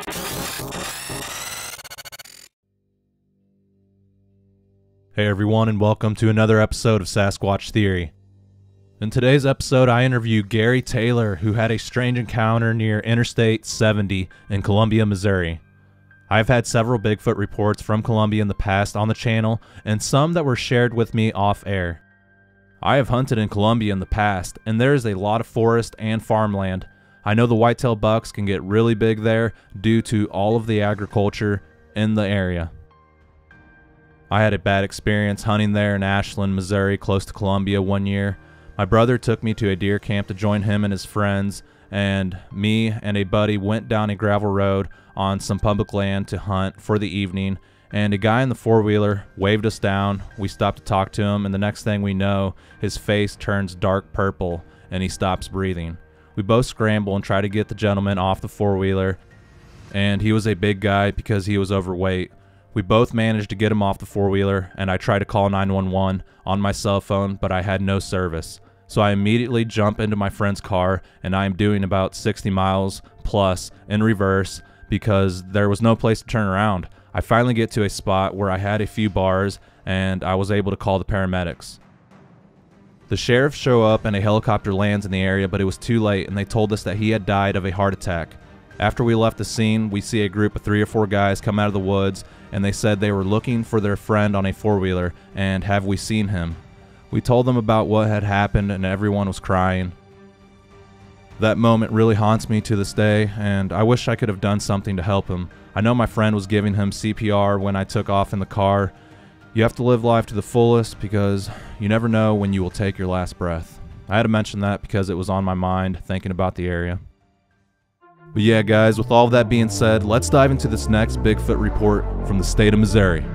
Hey everyone, and welcome to another episode of Sasquatch Theory. In today's episode, I interview Gary Taylor, who had a strange encounter near Interstate 70 in Columbia, Missouri. I've had several Bigfoot reports from Columbia in the past on the channel, and some that were shared with me off-air. I have hunted in Columbia in the past, and there is a lot of forest and farmland. I know the whitetail bucks can get really big there due to all of the agriculture in the area. I had a bad experience hunting there in Ashland, Missouri, close to Columbia one year. My brother took me to a deer camp to join him and his friends, and me and a buddy went down a gravel road on some public land to hunt for the evening, and a guy in the four-wheeler waved us down. We stopped to talk to him, and the next thing we know, his face turns dark purple and he stops breathing. We both scramble and try to get the gentleman off the four-wheeler, and he was a big guy because he was overweight. We both managed to get him off the four-wheeler, and I tried to call 911 on my cell phone, but I had no service. So I immediately jump into my friend's car, and I am doing about 60 miles plus in reverse because there was no place to turn around. I finally get to a spot where I had a few bars, and I was able to call the paramedics. The sheriff show up and a helicopter lands in the area, but it was too late, and they told us that he had died of a heart attack. After we left the scene, we see a group of 3 or 4 guys come out of the woods, and they said they were looking for their friend on a four-wheeler, and have we seen him? We told them about what had happened, and everyone was crying. That moment really haunts me to this day, and I wish I could have done something to help him. I know my friend was giving him CPR when I took off in the car. You have to live life to the fullest because you never know when you will take your last breath. I had to mention that because it was on my mind thinking about the area. But yeah, guys, with all of that being said, let's dive into this next Bigfoot report from the state of Missouri.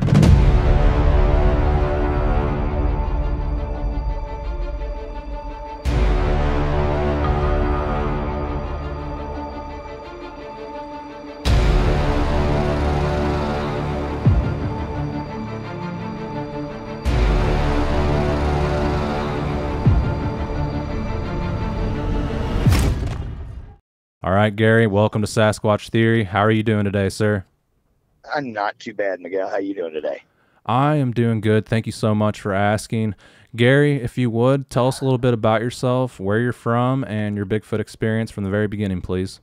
All right, Gary, welcome to Sasquatch Theory. How are you doing today, sir? I'm not too bad, Miguel. How you doing today? I am doing good. Thank you so much for asking. Gary, if you would, tell us a little bit about yourself, where you're from, and your Bigfoot experience from the very beginning, please.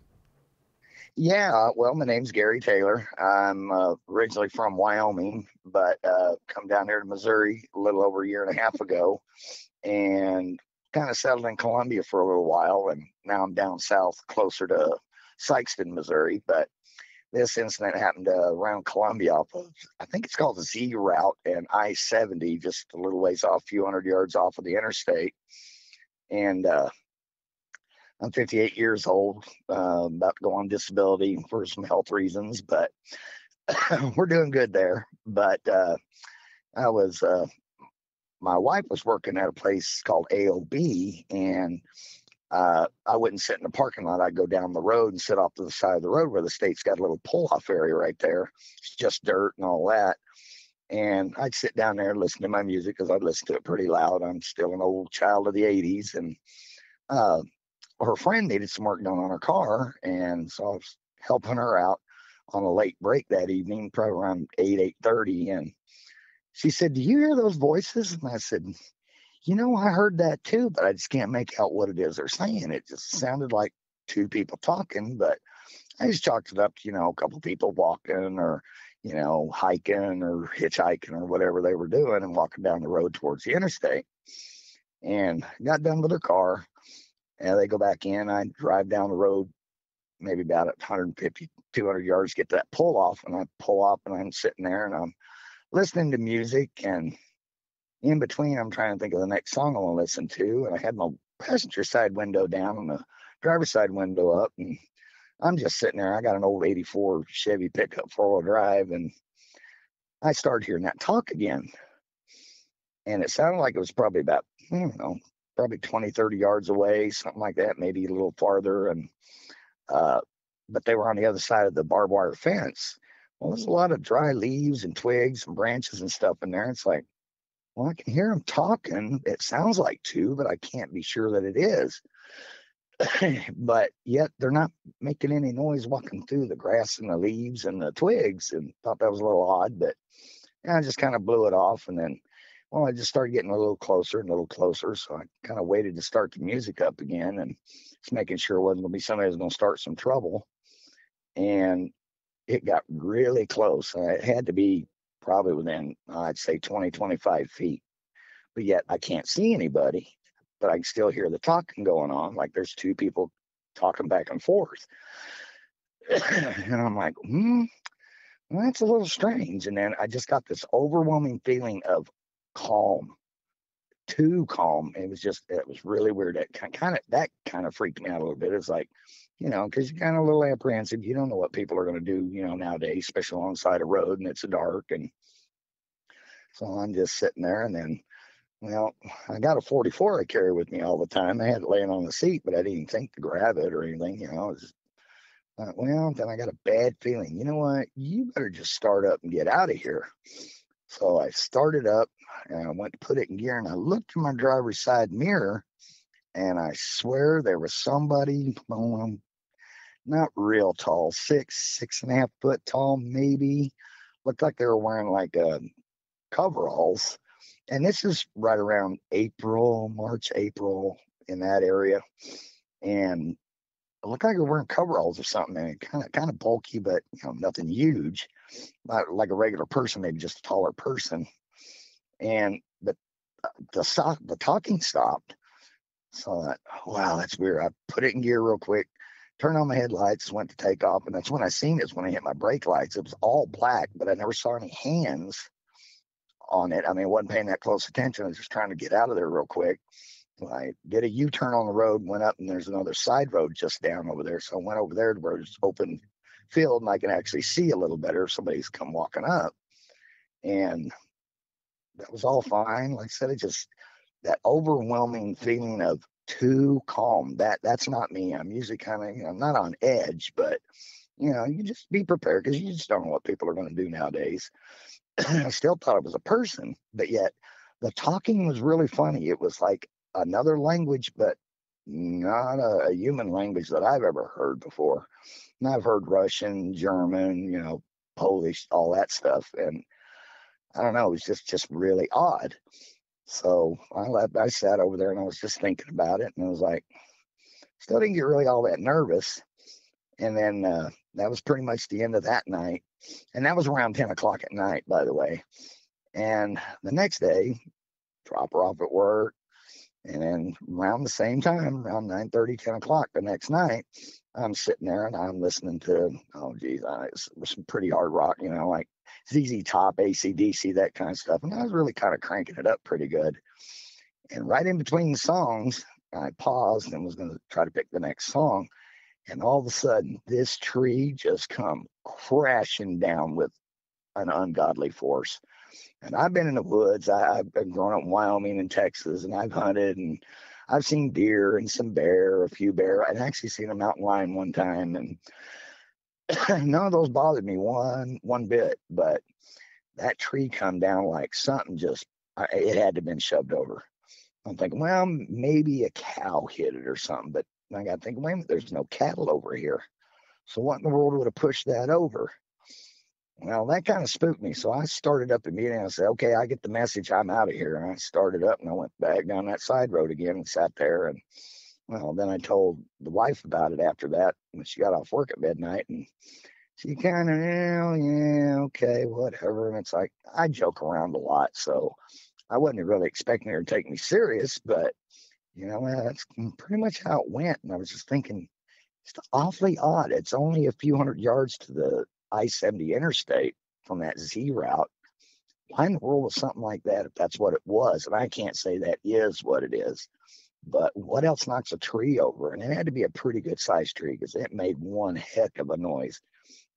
Yeah, well, my name's Gary Taylor. I'm originally from Wyoming, but come down here to Missouri a little over a year and a half ago, and kind of settled in Columbia for a little while, and now I'm down south closer to Sikeston, Missouri. But this incident happened around Columbia off of, I think it's called the Z route and I-70, just a little ways off, a few hundred yards off of the interstate. And I'm 58 years old, about to go on disability for some health reasons, but we're doing good there. But my wife was working at a place called AOB, and I wouldn't sit in the parking lot. I'd go down the road and sit off to the side of the road where the state's got a little pull-off area right there. It's just dirt and all that. And I'd sit down there and listen to my music because I'd listen to it pretty loud. I'm still an old child of the 80s. And her friend needed some work done on her car. And so I was helping her out on a late break that evening, probably around 8:30. And she said, "Do you hear those voices?" And I said, I heard that too, but I just can't make out what it is they're saying. It just sounded like 2 people talking, but I just chalked it up to, a couple people walking or, hiking or hitchhiking or whatever they were doing and walking down the road towards the interstate. And got done with their car, and they go back in. I drive down the road maybe about 150, 200 yards, get to that pull off, and I pull up and I'm sitting there and I'm listening to music, and in between, I'm trying to think of the next song I want to listen to. And I had my passenger side window down and the driver's side window up. And I'm just sitting there. I got an old 84 Chevy pickup 4-wheel drive. And I started hearing that talk again. And it sounded like it was probably about, probably 20, 30 yards away, something like that, maybe a little farther. And, but they were on the other side of the barbed wire fence. Well, there's a lot of dry leaves and twigs and branches and stuff in there. It's like, well, I can hear them talking. It sounds like 2, but I can't be sure that it is. But yet they're not making any noise walking through the grass and the leaves and the twigs, and thought that was a little odd. But yeah, I just kind of blew it off. And then, well, I just started getting a little closer and a little closer. So I kind of waited to start the music up again, and just making sure it wasn't going to be somebody who was going to start some trouble. And it got really close. It had to be probably within, I'd say, 20, 25 feet. But yet I can't see anybody, but I can still hear the talking going on. Like there's two people talking back and forth. And I'm like, well, that's a little strange. And then I just got this overwhelming feeling of calm, too calm. It was really weird. That kind of freaked me out a little bit. It's like, because you're kind of a little apprehensive. You don't know what people are going to do, nowadays, especially alongside a road and it's dark. And so I'm just sitting there. And then, well, I got a 44 I carry with me all the time. I had it laying on the seat, but I didn't even think to grab it or anything. Well, then I got a bad feeling. You know what? You better just start up and get out of here. So I started up and I went to put it in gear, and I looked in my driver's side mirror, and I swear there was somebody, not real tall, 6.5 foot tall, maybe. Looked like they were wearing like coveralls. And this is right around March, April, in that area. And it looked like they were wearing coveralls or something, and kind of bulky, but nothing huge, not like a regular person, maybe just a taller person. And the talking stopped. So I thought, wow, that's weird. I put it in gear real quick, turned on my headlights, went to take off, and that's when I seen it. Is when I hit my brake lights. It was all black, but I never saw any hands on it. I mean, I wasn't paying that close attention. I was just trying to get out of there real quick. I did a U-turn on the road, went up, and there's another side road just down over there. So I went over there to where it's open field, and I can actually see a little better if somebody's come walking up. And that was all fine. Like I said, it just, that overwhelming feeling of too calm. That's not me. I'm usually kind of, I'm not on edge, but you just be prepared, because you just don't know what people are going to do nowadays. I still thought it was a person, but yet the talking was really funny. It was like another language, but not a human language that I've ever heard before. And I've heard Russian, German, Polish, all that stuff. And I don't know, it was just really odd. So I sat over there and I was just thinking about it, and I was like, still didn't get really all that nervous. And then that was pretty much the end of that night. And that was around 10 o'clock at night, by the way. And the next day, drop her off at work. And then around the same time, around 9:30, 10 o'clock the next night, I'm sitting there and I'm listening to, it was some pretty hard rock, like ZZ Top, AC/DC, that kind of stuff. And I was really kind of cranking it up pretty good. And right in between the songs, I paused and was going to try to pick the next song. And all of a sudden, this tree just come crashing down with an ungodly force. And I've been in the woods. I've been growing up in Wyoming and Texas, and I've hunted, and I've seen deer and some bear, a few bear. I'd actually seen a mountain lion one time, and none of those bothered me one bit. But that tree come down like something it had to have been shoved over. I'm thinking, well, maybe a cow hit it or something. But I got to think, wait a minute, there's no cattle over here. So what in the world would have pushed that over? Well, that kind of spooked me. So I started up immediately. I said, okay, I get the message. I'm out of here. And I started up and I went back down that side road again and sat there. And well, then I told the wife about it after that when she got off work at midnight. And she kind of, yeah, okay, whatever. And it's like, I joke around a lot. So I wasn't really expecting her to take me serious, but that's pretty much how it went. And I was just thinking, it's awfully odd. It's only a few hundred yards to the I-70 interstate from that Z route. Why in the world was something like that if that's what it was? And I can't say that is what it is. But what else knocks a tree over? And it had to be a pretty good sized tree, because it made one heck of a noise.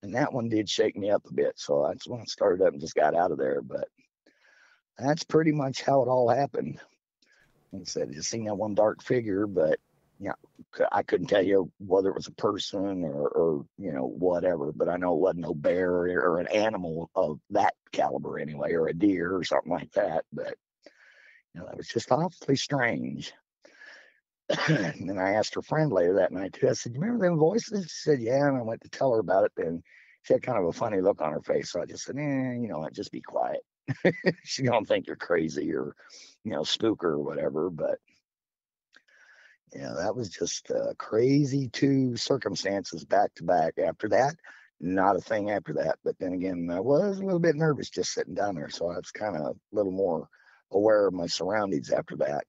And that one did shake me up a bit. So that's when I started up and just got out of there. But that's pretty much how it all happened. Like I said, I just seen that one dark figure, but I couldn't tell you whether it was a person or whatever, but I know it wasn't no bear or an animal of that caliber anyway, or a deer or something like that. But that was just awfully strange. And then I asked her friend later that night too. I said, "You remember them voices?" She said, "Yeah." And I went to tell her about it. And she had kind of a funny look on her face. So I just said, you know what, just be quiet. She don't think you're crazy or, spook or whatever. But yeah, that was just crazy two circumstances back to back. After that, not a thing after that. But then again, I was a little bit nervous just sitting down there. So I was kind of a little more aware of my surroundings after that.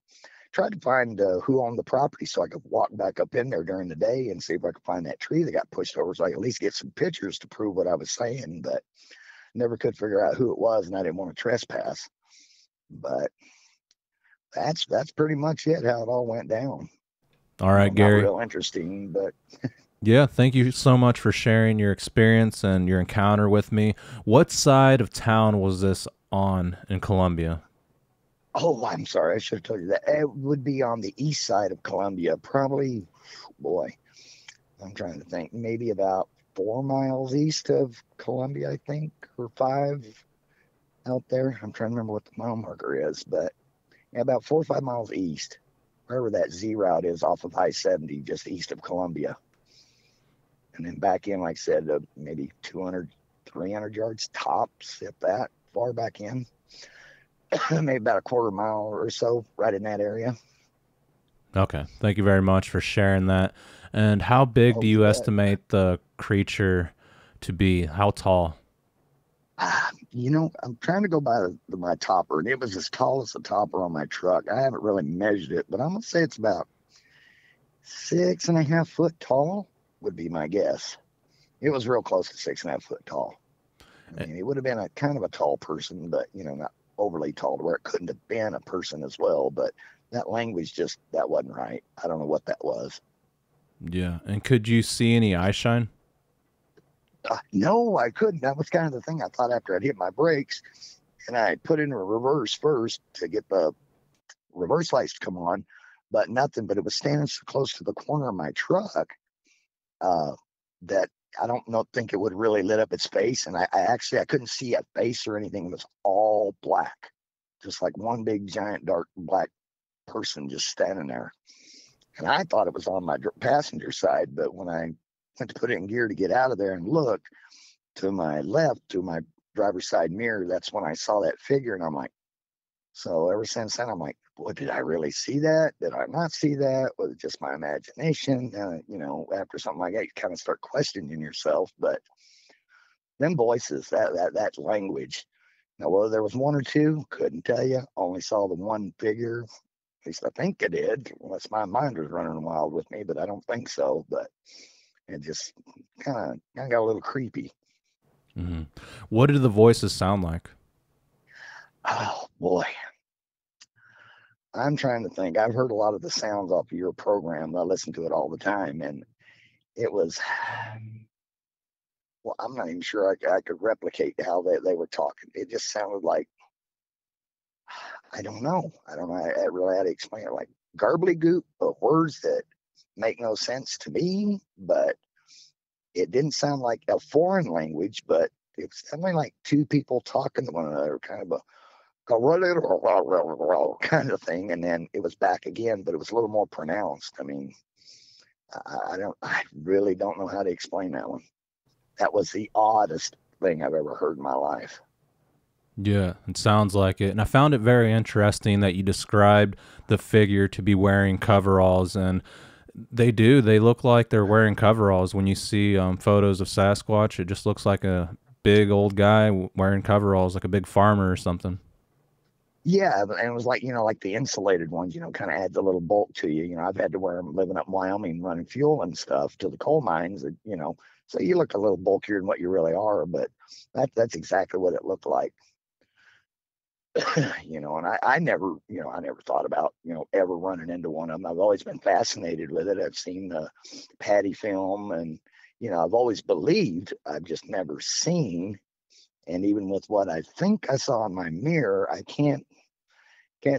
Tried to find who owned the property so I could walk back up in there during the day and see if I could find that tree that got pushed over so I could at least get some pictures to prove what I was saying, but never could figure out who it was, and I didn't want to trespass. But that's pretty much it, how it all went down. All right, Not Gary. real interesting, but Yeah, thank you so much for sharing your experience and your encounter with me. What side of town was this on in Columbia? oh, I'm sorry, I should have told you that. It would be on the east side of Columbia, probably, boy, I'm trying to think, maybe about 4 miles east of Columbia, I think, or five out there. I'm trying to remember what the mile marker is, but yeah, about 4 or 5 miles east, wherever that Z route is off of I-70, just east of Columbia. And then back in, like I said, maybe 200, 300 yards tops, if that far back in. Maybe about a quarter mile or so, right in that area. Okay, thank you very much for sharing that. And how big Oh, do you you bet. estimate the creature to be? How tall? I'm trying to go by my topper, and it was as tall as the topper on my truck. I haven't really measured it, but I'm gonna say it's about 6.5 foot tall, would be my guess. It was real close to 6.5 foot tall. I Eh, mean, it would have been a kind of a tall person, but not overly tall to where it couldn't have been a person as well. But that language just that wasn't right. I don't know what that was. Yeah, and could you see any eye shine? No, I couldn't. That was kind of the thing. I thought after I'd hit my brakes and I put in a reverse first to get the reverse lights to come on, but nothing. But it was standing so close to the corner of my truck uh, that I don't know, think it would really lit up its face. And I couldn't see a face or anything. It was all black, just like one big giant dark black person just standing there. And I thought it was on my passenger side, but when I went to put it in gear to get out of there and look to my left, to my driver's side mirror, that's when I saw that figure. And I'm like, so ever since then, I'm like, well, did I really see that? Did I not see that? Was it just my imagination? After something like that, you kind of start questioning yourself. But them voices, that language. Now, whether there was one or two, couldn't tell you. Only saw the one figure. At least I think I did, unless my mind was running wild with me, but I don't think so. But it just kind of got a little creepy. Hmm. What did the voices sound like? Oh boy, I'm trying to think. I've heard a lot of the sounds off of your program. I listen to it all the time, and it was, well, I'm not even sure I could replicate how they were talking. It just sounded like, I don't know. I don't know. I really had to explain it, like garbly of words that make no sense to me, but it didn't sound like a foreign language, but it was sounding like two people talking to one another, kind of a kind of thing. And then it was back again, but it was a little more pronounced. I mean, I really don't know how to explain that one. That was the oddest thing I've ever heard in my life. Yeah, it sounds like it. And I found it very interesting that you described the figure to be wearing coveralls. And they do. They look like they're wearing coveralls. When you see photos of Sasquatch, it just looks like a big old guy wearing coveralls, like a big farmer or something. Yeah, and it was like, like the insulated ones, kind of adds a little bulk to you. I've had to wear them living up in Wyoming, running fuel and stuff to the coal mines, so you look a little bulkier than what you really are, but that's exactly what it looked like. And I never thought about, ever running into one of them. I've always been fascinated with it. I've seen the Patty film and, I've always believed, I've just never seen. And even with what I think I saw in my mirror, I can't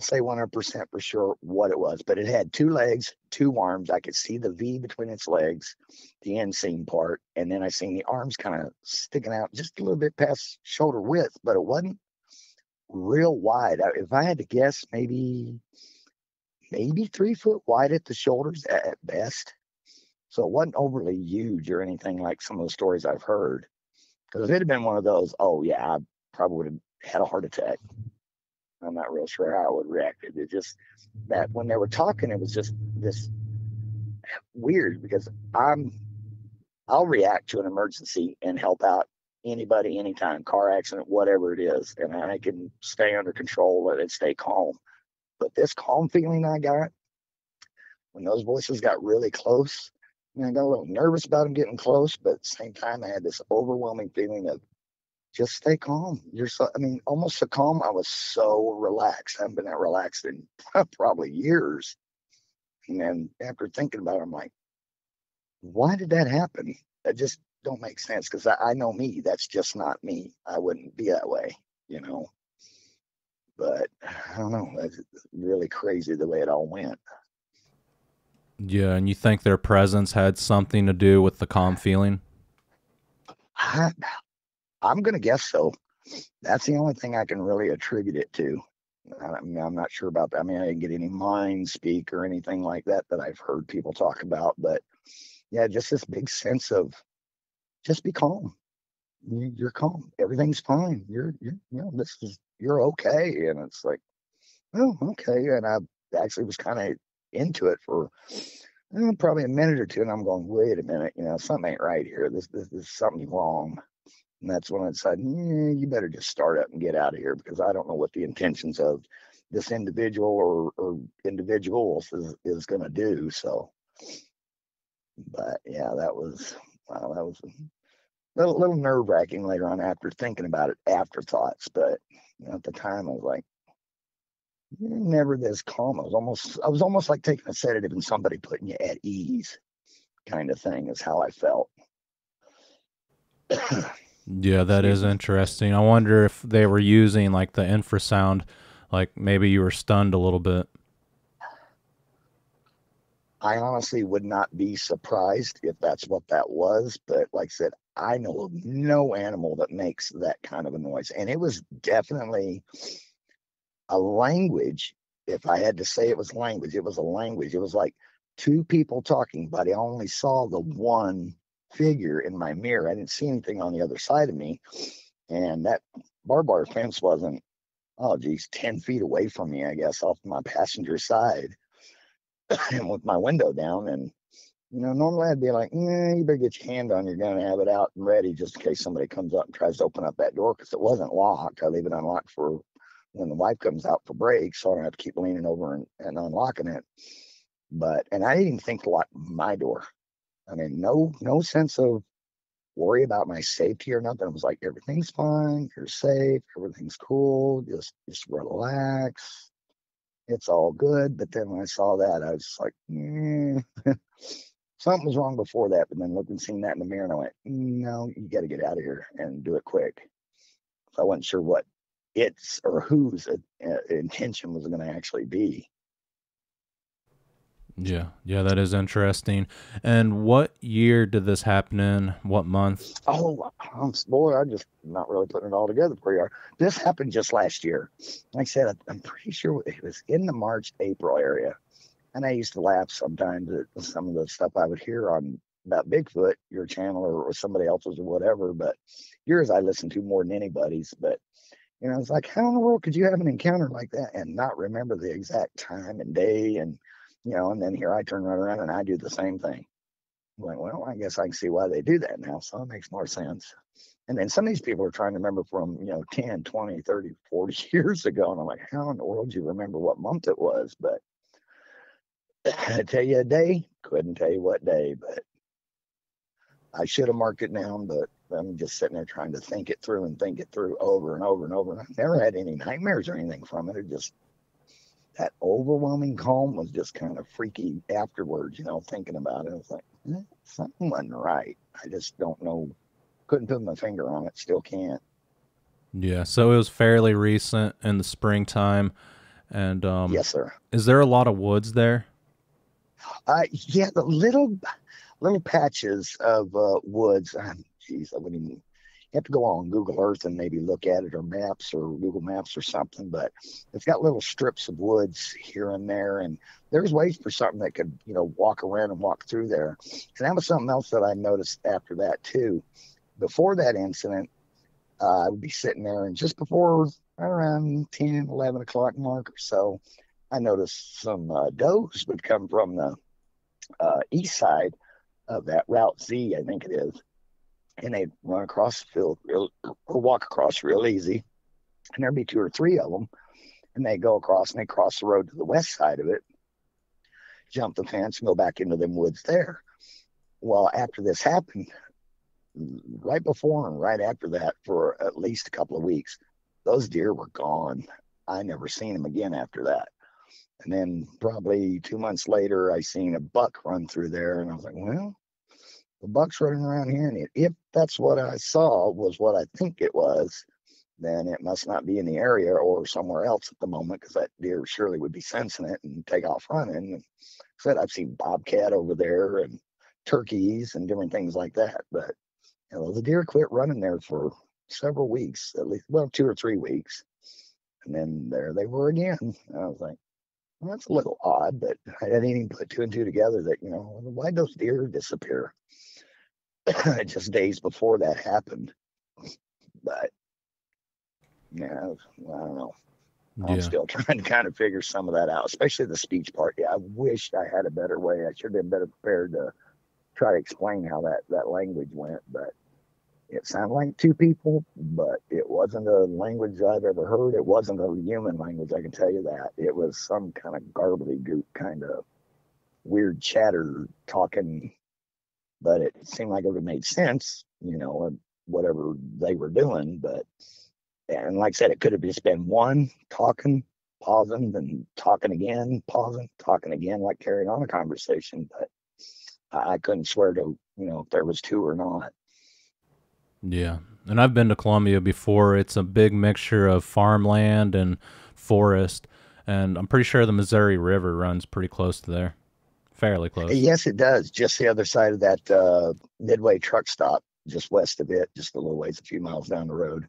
say 100% for sure what it was, but it had two legs, two arms. I could see the V between its legs, the inseam part, and then I seen the arms kind of sticking out just a little bit past shoulder width, but it wasn't real wide. If I had to guess, maybe maybe 3 foot wide at the shoulders at best. So it wasn't overly huge or anything like some of the stories I've heard. Because if it had been one of those, oh yeah, I probably would have had a heart attack. I'm not real sure how I would react. It just that when they were talking, it was just this weird because I'll react to an emergency and help out anybody, anytime, car accident, whatever it is, and I can stay under control, let it stay calm. But this calm feeling I got when those voices got really close, I got a little nervous about them getting close, but at the same time, I had this overwhelming feeling of just stay calm. You're so, I mean, almost so calm. I was so relaxed. I haven't been that relaxed in probably years. And then after thinking about it, I'm like, why did that happen? That just don't make sense because I know me. That's just not me. I wouldn't be that way, you know. But I don't know. That's really crazy the way it all went. Yeah, and you think their presence had something to do with the calm feeling? I, I'm gonna guess so. That's the only thing I can really attribute it to. I mean, I'm not sure about that. I mean, I didn't get any mind speak or anything like that that I've heard people talk about, but yeah, just this big sense of just be calm. You're calm. Everything's fine. This is, you're okay. And it's like, oh, okay. And I actually was kind of into it for probably a minute or two. And I'm going, wait a minute, something ain't right here. This is something wrong. And that's when I decided, you better just start up and get out of here because I don't know what the intentions of this individual or individuals is going to do. So, but yeah, that was little nerve wracking later on after thinking about it, afterthoughts. But at the time, I was like, you're never this calm. I was almost like taking a sedative and somebody putting you at ease, kind of thing, is how I felt. Yeah, that is interesting. I wonder if they were using like the infrasound, like maybe you were stunned a little bit. I honestly would not be surprised if that's what that was. But like I said, I know of no animal that makes that kind of a noise. And it was definitely a language. If I had to say it was language, it was a language. It was like two people talking, but I only saw the one figure in my mirror. I didn't see anything on the other side of me. And that barbed wire fence wasn't, 10 feet away from me, I guess, off my passenger side. And with my window down. And, normally I'd be like, you better get your hand on your gun and have it out and ready just in case somebody comes up and tries to open up that door because it wasn't locked. I leave it unlocked for when the wife comes out for breaks, so I don't have to keep leaning over and unlocking it. And I didn't even think to lock my door. I mean, no sense of worry about my safety or nothing. It was like, everything's fine. You're safe. Everything's cool. Just relax. It's all good. But then when I saw that, I was like, something was wrong before that. But then seeing that in the mirror, and I went, no, you got to get out of here and do it quick. So I wasn't sure what its or whose intention was going to actually be. Yeah, that is interesting. And what year did this happen in? What month? Oh, boy, I'm just not really putting it all together for you. This happened just last year. Like I said, I'm pretty sure it was in the March, April area. And I used to laugh sometimes at some of the stuff I would hear about Bigfoot, your channel or somebody else's or whatever. But yours I listened to more than anybody's. But, it's like, how in the world could you have an encounter like that and not remember the exact time and day? And, and then here I turn right around and I do the same thing. I'm like, well, I guess I can see why they do that now. So it makes more sense. And then some of these people are trying to remember from, 10, 20, 30, 40 years ago. And I'm like, how in the world do you remember what month it was? But I tell you a day, couldn't tell you what day, but I should have marked it down, but I'm just sitting there trying to think it through over and over and over. And I never had any nightmares or anything from it. It just, that overwhelming calm was just kind of freaky afterwards, thinking about it. I was like, something wasn't right. I just don't know. Couldn't put my finger on it. Still can't. Yeah, so it was fairly recent in the springtime. And yes, sir. Is there a lot of woods there? Yeah, the little patches of woods. Geez, I wouldn't even. have to go on Google Earth and maybe look at it, or maps, or Google Maps or something. But it's got little strips of woods here and there, and there's ways for something that could, walk around and walk through there. And that was something else that I noticed after that too. Before that incident, I would be sitting there, and just before around 10, 11 o'clock mark or so, I noticed some does would come from the east side of that Route Z, I think it is, and they'd run across the field or walk across real easy, and there'd be two or three of them, and they go across and they cross the road to the west side of it, jump the fence, and go back into them woods there. Well, after this happened, right before and right after that, for at least a couple of weeks, those deer were gone. I never seen them again after that. And then probably 2 months later, I seen a buck run through there, and I was like, well, the buck's running around here, and if that's what I saw was what I think it was, then it must not be in the area or somewhere else at the moment, because that deer surely would be sensing it and take off running. And said I've seen bobcat over there and turkeys and different things like that, but the deer quit running there for several weeks, at least, well, 2 or 3 weeks, and then there they were again. And I was like, well, that's a little odd, but I didn't even put two and two together that, why'd those deer disappear just days before that happened. But yeah, I don't know. I'm still trying to kind of figure some of that out, especially the speech part. Yeah, I wish I had a better way. I should have been better prepared to try to explain how that language went. But it sounded like two people, but it wasn't a language I've ever heard. It wasn't a human language, I can tell you that. It was some kind of gobbledygook kind of weird chatter talking, but it seemed like it would have made sense, whatever they were doing. But, and like I said, it could have just been one talking, pausing, then talking again, pausing, talking again, like carrying on a conversation. But I couldn't swear to, if there was two or not. Yeah. And I've been to Columbia before. It's a big mixture of farmland and forest. And I'm pretty sure the Missouri River runs pretty close to there. Fairly close. Yes, it does. Just the other side of that Midway truck stop, just west of it, just a little ways, a few miles down the road.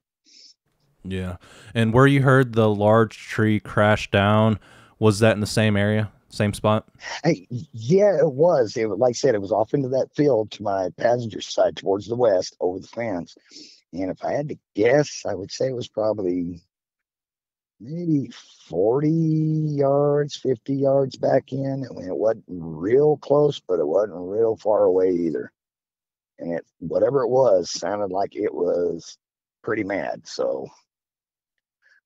Yeah. And where you heard the large tree crash down, was that in the same area? Same spot? Hey, yeah, it was. Like I said, it was off into that field to my passenger side towards the west over the fence. And if I had to guess, I would say it was probably maybe 40 yards, 50 yards back in. I mean, it wasn't real close, but it wasn't real far away either. And whatever it was, sounded like it was pretty mad. So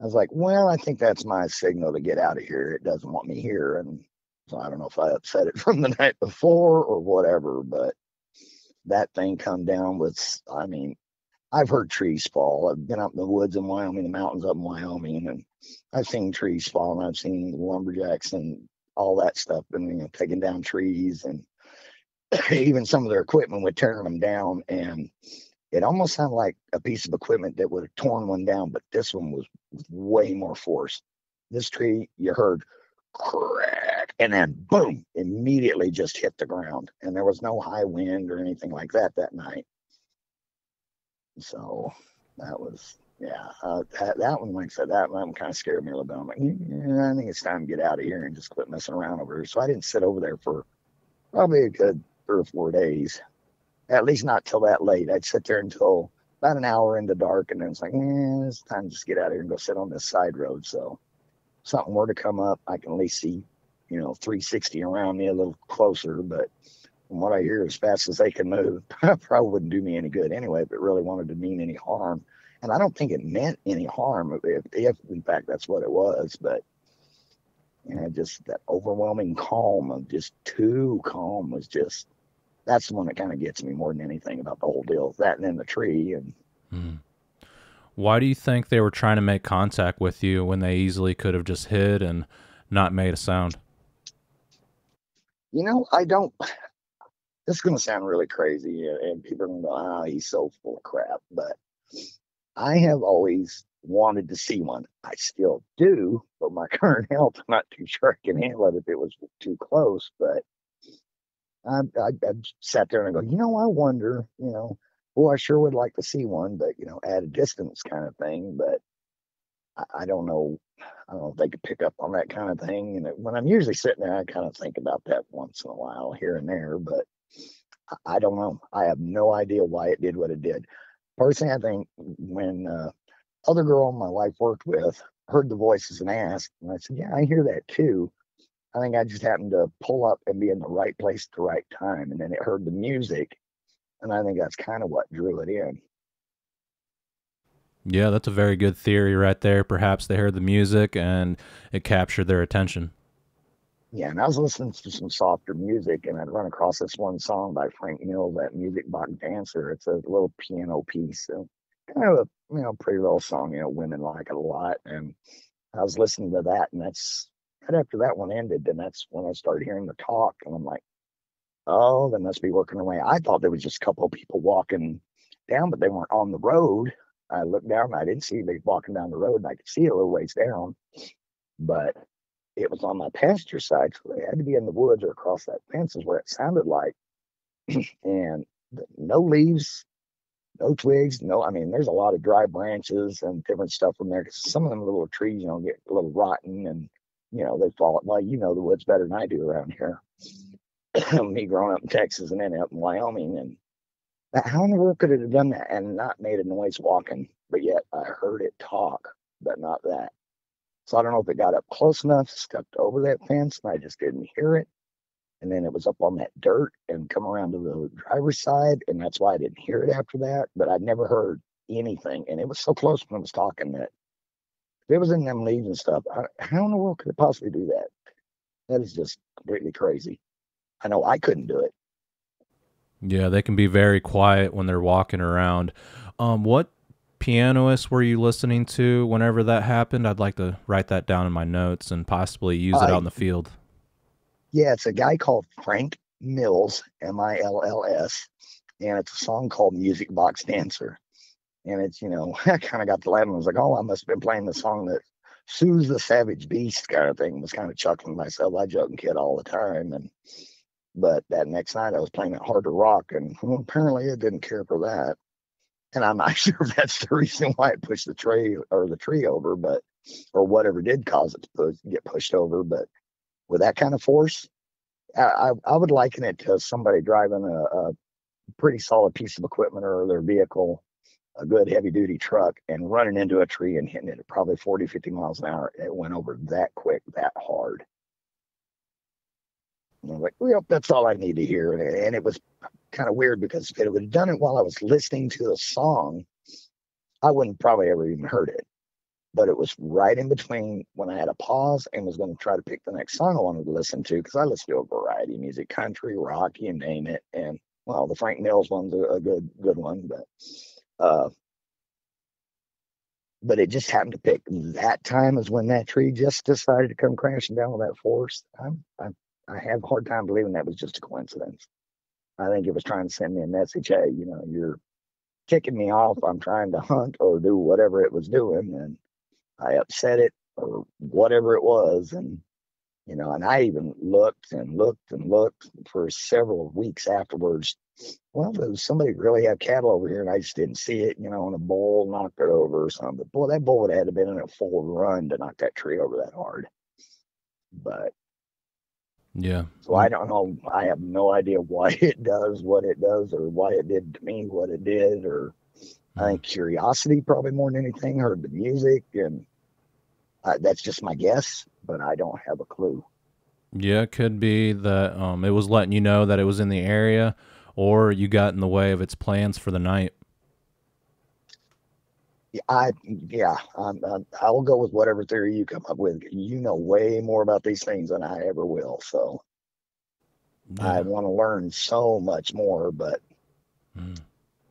I was like, well, I think that's my signal to get out of here. It doesn't want me here. And so I don't know if I upset it from the night before or whatever, but that thing come down with, I mean, I've heard trees fall. I've been up in the woods in Wyoming, the mountains up in Wyoming, and I've seen trees fall, and I've seen lumberjacks and all that stuff, and taking down trees, and even some of their equipment would tearing them down. And it almost sounded like a piece of equipment that would have torn one down, but this one was way more force. This tree, you heard crack, and then boom, immediately just hit the ground. And there was no high wind or anything like that night. So that was, that one, like I said, that one kind of scared me a little bit. I'm like, I think it's time to get out of here and just quit messing around over here. So I didn't sit over there for probably a good 3 or 4 days. At least not till that late. I'd sit there until about an hour into dark, and then it's like, it's time to just get out of here and go sit on this side road. So if something were to come up, I can at least see, 360 around me a little closer. But from what I hear, as fast as they can move, probably wouldn't do me any good anyway if it really wanted to mean any harm. And I don't think it meant any harm if in fact that's what it was. But just that overwhelming calm of just too calm was just, that's the one that kind of gets me more than anything about the whole deal. That and then the tree. And Why do you think they were trying to make contact with you when they easily could have just hid and not made a sound? I don't. This is going to sound really crazy, and people are going to go, he's so full of crap. But I have always wanted to see one. I still do, but my current health, I'm not too sure I can handle it if it was too close. But I sat there and I go, I wonder, Well, I sure would like to see one, but at a distance kind of thing. But I don't know. I don't know if they could pick up on that kind of thing. And when I'm usually sitting there, I kind of think about that once in a while here and there. But I don't know. I have no idea why it did what it did. Personally, I think when other girl my wife worked with heard the voices and asked, and I said, "Yeah, I hear that too." I think I just happened to pull up and be in the right place at the right time, and then it heard the music, and I think that's kind of what drew it in. Yeah, that's a very good theory right there. Perhaps they heard the music and it captured their attention. Yeah, and I was listening to some softer music, and I'd run across this one song by Frank Mills, that Music Box Dancer. It's a little piano piece, so kind of a pretty little song. Women like it a lot, and I was listening to that, and that's right after that one ended. Then that's when I started hearing the talk, and I'm like, oh, they must be working away. I thought there was just a couple of people walking down, but they weren't on the road. I looked down, and I didn't see anybody walking down the road, and I could see a little ways down, but it was on my pasture side, so they had to be in the woods or across that fence is where it sounded like. And no leaves, no twigs, no. I mean, there's a lot of dry branches and different stuff from there because some of them little trees, get a little rotten and they fall. Well, the woods better than I do around here. Me growing up in Texas and then up in Wyoming, and how in the world could it have done that and not made a noise walking? But yet I heard it talk, but not that. So I don't know if it got up close enough, stepped over that fence, and I just didn't hear it. And then it was up on that dirt and come around to the driver's side, and that's why I didn't hear it after that. But I'd never heard anything, and it was so close when I was talking that if it was in them leaves and stuff, how in the world could it possibly do that? That is just completely crazy. I know I couldn't do it. Yeah, they can be very quiet when they're walking around. What pianist were you listening to whenever that happened? I'd like to write that down in my notes and possibly use it out Uh, in the field. yeah, it's a guy called Frank Mills, Mills, and it's a song called Music Box Dancer. And it's, I kind of got to laughing. I was like, oh, I must have been playing the song that soothes the savage beast kind of thing. I was kind of chuckling to myself. I joke and kid all the time. But that next night I was playing it harder rock, and apparently it didn't care for that. And I'm not sure if that's the reason why it pushed the tree over, but or whatever did cause it to get pushed over. But with that kind of force, I would liken it to somebody driving a pretty solid piece of equipment or their vehicle, a good heavy duty truck, and running into a tree and hitting it at probably 40, 50 miles an hour. It went over that quick, that hard. And I'm like, well, that's all I need to hear. And it was kind of weird because if it would have done it while I was listening to the song, I wouldn't probably ever even heard it. But it was right in between when I had a pause and was going to try to pick the next song I wanted to listen to because I listen to a variety of music, country, rock, you name it. And well, the Frank Mills one's a good one, uh, but it just happened to pick that time is when that tree just decided to come crashing down with that force. I have a hard time believing that was just a coincidence. I think it was trying to send me a message. Hey, you're kicking me off. I'm trying to hunt or do whatever it was doing, and I upset it or whatever it was. And I even looked and looked and looked for several weeks afterwards. Well, does somebody really have cattle over here? And I just didn't see it, and a bull knocked it over or something. But boy, that bull would have had to been in a full run to knock that tree over that hard. But Yeah. so I don't know. I have no idea why it does what it does or why it did to me what it did. Or I think curiosity probably more than anything. Heard the music, and that's just my guess, but I don't have a clue. Yeah, it could be that it was letting you know that it was in the area, or you got in the way of its plans for the night. I'll go with whatever theory you come up with. You know way more about these things than I ever will, so I Yeah. want to learn so much more. But Mm.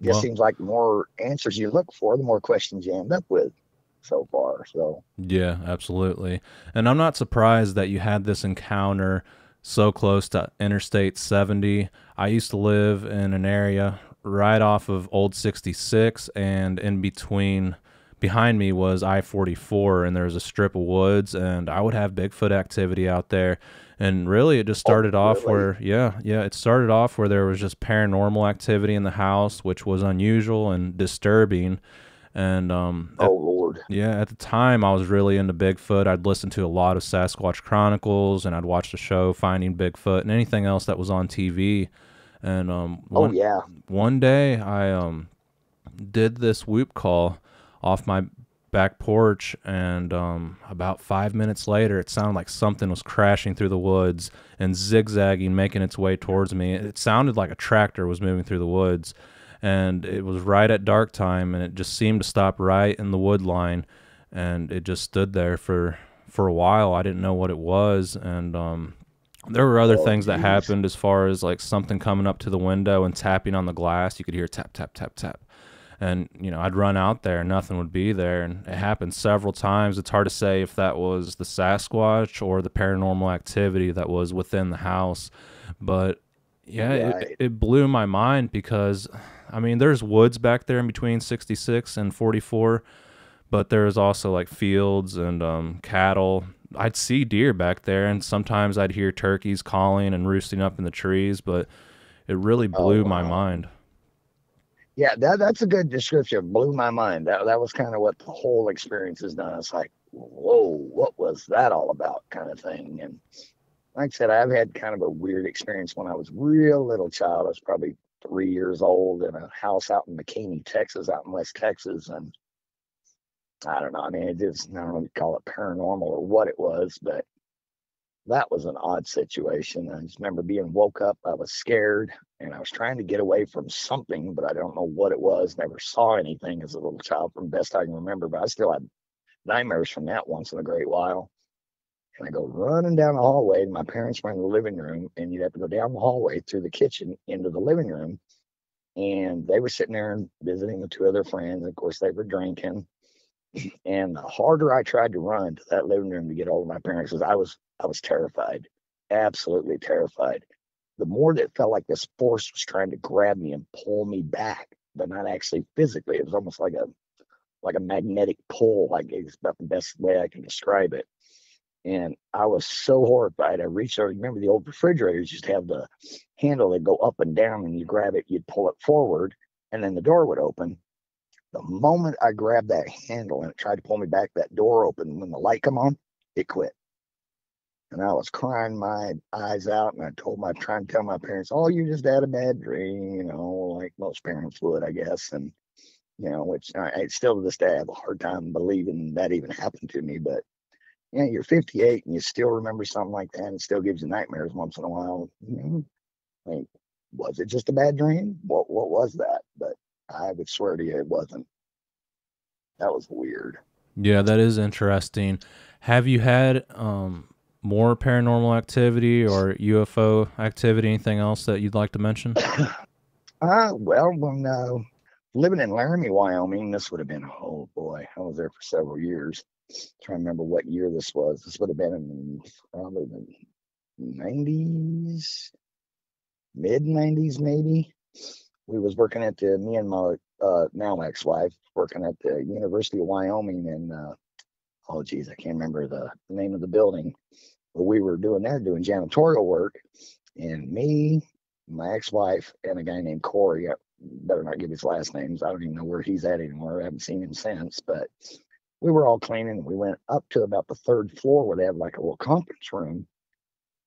it just Well, seems like the more answers you look for, the more questions you end up with so far. So yeah, absolutely. And I'm not surprised that you had this encounter so close to Interstate 70. I used to live in an area right off of Old 66, and behind me was I-44, and there was a strip of woods, and I would have Bigfoot activity out there. And really, it just Oh, started off really? where, it started off where there was just paranormal activity in the house, which was unusual and disturbing. And Oh, Lord. at the time, I was really into Bigfoot. I'd listen to a lot of Sasquatch Chronicles, and I'd watch the show Finding Bigfoot and anything else that was on TV. And Oh, yeah. one day, I did this whoop call off my back porch, and about 5 minutes later, it sounded like something was crashing through the woods and zigzagging, making its way towards me. It sounded like a tractor was moving through the woods, and it was right at dark time, and it just seemed to stop right in the wood line, and it just stood there for a while. I didn't know what it was, and there were other Oh, things that geez. happened, as far as like something coming up to the window and tapping on the glass. You could hear tap, tap, tap, tap. And, I'd run out there and nothing would be there. And it happened several times. It's hard to say if that was the Sasquatch or the paranormal activity that was within the house. But yeah, Right. it blew my mind because, I mean, there's woods back there in between 66 and 44, but there's also like fields and cattle. I'd see deer back there, and sometimes I'd hear turkeys calling and roosting up in the trees, but it really Oh, blew my wow. mind. Yeah, that's a good description. Blew my mind. That was kind of what the whole experience has done. It's like, whoa, what was that all about, kind of thing. And like I said, I've had kind of a weird experience when I was real little child. I was probably 3 years old in a house out in McKinney, Texas, out in West Texas, and I don't know. I mean, it just, I don't know if you call it paranormal or what it was, but that was an odd situation. I just remember being woke up. I was scared and I was trying to get away from something, but I don't know what it was. Never saw anything as a little child, from best I can remember, but I still had nightmares from that once in a great while. And I go running down the hallway, and my parents were in the living room, and you'd have to go down the hallway through the kitchen into the living room. And they were sitting there and visiting with two other friends. Of course, they were drinking. And the harder I tried to run to that living room to get hold of my parents, because I was terrified, absolutely terrified. The more that it felt like this force was trying to grab me and pull me back, but not actually physically. It was almost like a magnetic pull. Like, it's about the best way I can describe it. And I was so horrified. I reached over. Remember, the old refrigerators used to have the handle that go up and down, and you grab it, you'd pull it forward, and then the door would open. The moment I grabbed that handle and it tried to pull me back, that door opened. When the light come on, it quit. And I was crying my eyes out, and I told my trying to tell my parents, "Oh, you just had a bad dream," like most parents would, I guess. And which I still to this day I have a hard time believing that even happened to me. But yeah, you're 58 and you still remember something like that, and it still gives you nightmares once in a while. Like, was it just a bad dream? What was that? But I would swear to you, it wasn't. That was weird. Yeah, that is interesting. Have you had more paranormal activity or UFO activity? Anything else that you'd like to mention? Well, when living in Laramie, Wyoming, this would have been, oh boy, I was there for several years. Trying to remember what year this was. This would have been in probably the 90s, mid 90s, maybe. We was working at me and my now ex-wife, working at the University of Wyoming, and oh geez, I can't remember the name of the building. But we were doing janitorial work, and me, my ex-wife, and a guy named Corey. I better not give his last names. I don't even know where he's at anymore. I haven't seen him since. But we were all cleaning. We went up to about the third floor where they have like a little conference room.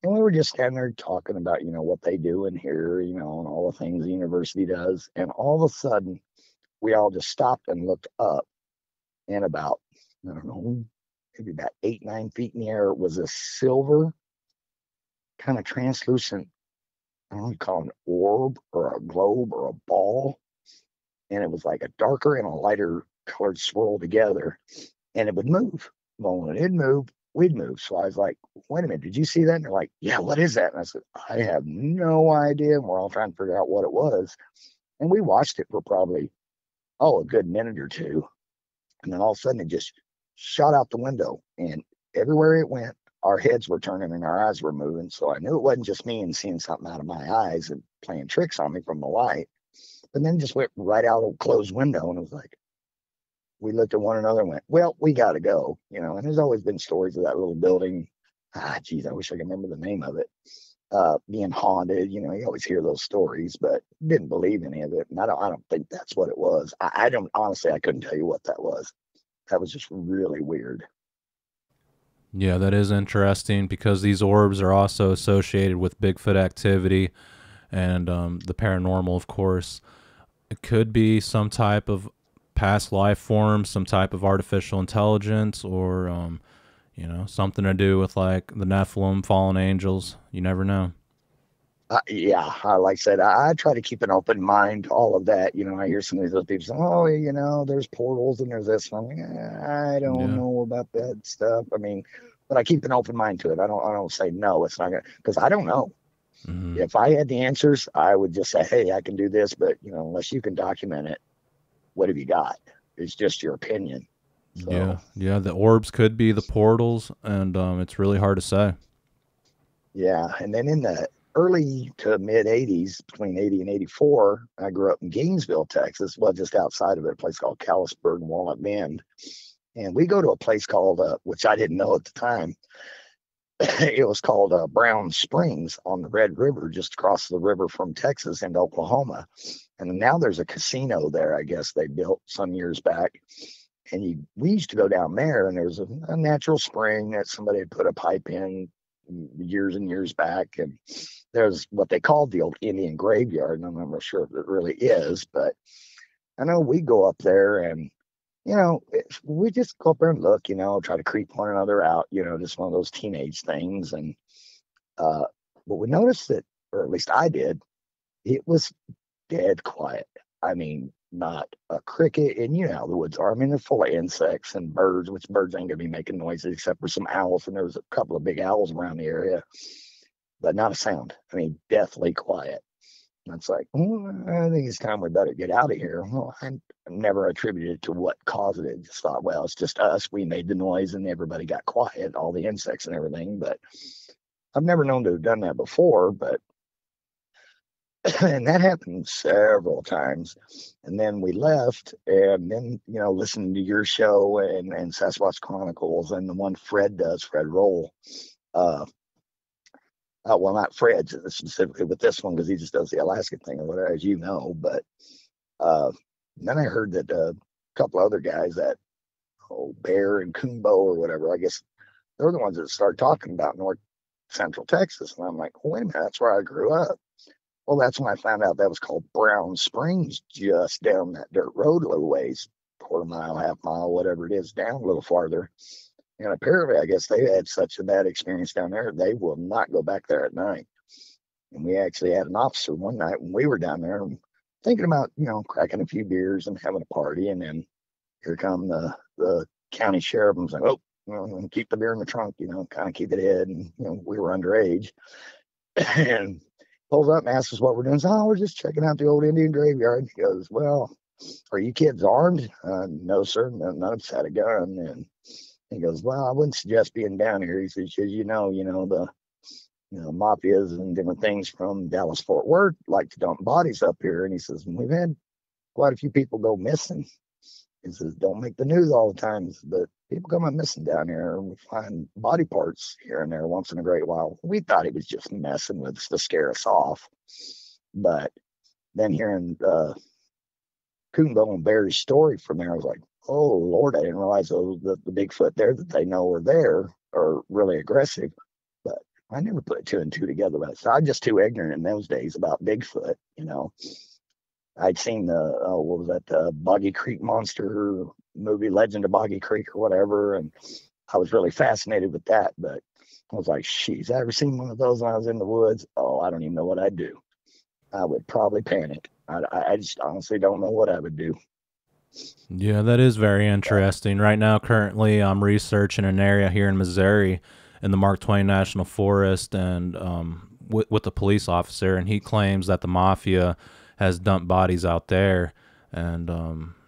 And we were just standing there talking about, what they do in here, and all the things the university does. And all of a sudden, we all just stopped and looked up. And about, I don't know, maybe about 8, 9 feet in the air was a silver, kind of translucent, I don't know, call it an orb or a globe or a ball. And it was like a darker and a lighter colored swirl together. And it would move. Well, when it moved, we'd move. So I was like, wait a minute, did you see that? And they're like, yeah, what is that? And I said, I have no idea. And we're all trying to figure out what it was. And we watched it for probably, a good minute or two. And then all of a sudden it just shot out the window. And everywhere it went, our heads were turning and our eyes were moving. So I knew it wasn't just me and seeing something out of my eyes and playing tricks on me from the light. But then just went right out of a closed window. And it was like, we looked at one another and went, well, we got to go. And there's always been stories of that little building Geez, I wish I could remember the name of it. Being haunted, you always hear those stories, but didn't believe any of it. And I don't think that's what it was. I don't, honestly, I couldn't tell you what that was. That was just really weird. Yeah, that is interesting because these orbs are also associated with Bigfoot activity and the paranormal, of course. It could be some type of past life form, some type of artificial intelligence, or something to do with like the Nephilim, fallen angels. You never know. Yeah, like I said, I try to keep an open mind, all of that. I hear some of these other people say, oh, there's portals and there's this. And I'm like, I don't Yeah. know about that stuff. I mean, but I keep an open mind to it. I don't say no, it's not gonna, because I don't know. Hmm. If I had the answers, I would just say, hey, I can do this, but unless you can document it, what have you got? It's just your opinion. Yeah, So yeah. The orbs could be the portals, and it's really hard to say. yeah, and then in the early to mid 80s, between 80 and 84, I grew up in Gainesville, Texas, well, just outside of it, a place called Callisburg and Walnut Bend. And we go to a place called, which I didn't know at the time, it was called Brown Springs on the Red River, just across the river from Texas into Oklahoma. And now there's a casino there, I guess they built some years back. And we used to go down there, and there was a natural spring that somebody had put a pipe in years and years back. And there's what they called the old Indian graveyard. And I'm not sure if it really is, but I know we go up there and, we just go up there and look, try to creep one another out, just one of those teenage things. And, uh, but we noticed that, or at least I did, it was dead quiet. I mean, not a cricket. And you know how the woods are. I mean, they're full of insects and birds, which birds ain't gonna be making noises except for some owls. And there was a couple of big owls around the area, but not a sound. I mean, deathly quiet. And it's like, I think it's time we better get out of here. Well, I never attributed it to what caused it. Just thought, well, it's just us. We made the noise and everybody got quiet, all the insects and everything. But I've never known to have done that before. But and that happened several times. And then we left, and then listening to your show and Sasquatch Chronicles and the one Fred does, Fred Roll. Uh, well, not Fred specifically, but this one because he just does the Alaska thing or whatever, as you know. But uh, then I heard that a couple other guys, that Bear and Kumbo or whatever, I guess they're the ones that started talking about North Central Texas. And I'm like, wait a minute, that's where I grew up. Well, that's when I found out that was called Brown Springs, just down that dirt road a little ways, quarter mile, half mile, whatever it is, down a little farther. And apparently, I guess they had such a bad experience down there, they will not go back there at night. And we actually had an officer one night when we were down there thinking about, cracking a few beers and having a party. And then here come the county sheriff and was like, keep the beer in the trunk, kind of keep it in. And, we were underage. And pulls up and asks us what we're doing. So, we're just checking out the old Indian graveyard. He goes, well, are you kids armed? No, sir. None of us had a gun. And he goes, well, I wouldn't suggest being down here. He says, the mafias and different things from Dallas Fort Worth like to dump bodies up here. And he says, we've had quite a few people go missing. He says, don't make the news all the time, but people come up missing down here, and we find body parts here and there once in a great while. We thought he was just messing with us to scare us off. But then hearing Coonbo and Barry's story from there, I was like, oh, Lord, I didn't realize the Bigfoot there that they know are there are really aggressive. But I never put two and two together. So I was just too ignorant in those days about Bigfoot, I'd seen what was that, Boggy Creek Monster movie, Legend of Boggy Creek or whatever, and I was really fascinated with that. But I was like, "She's I ever seen one of those when I was in the woods? Oh, I don't even know what I'd do. I would probably panic. I just honestly don't know what I would do." Yeah, that is very interesting. Right now, currently, I'm researching an area here in Missouri in the Mark Twain National Forest, and with a police officer, and he claims that the mafia has dumped bodies out there. And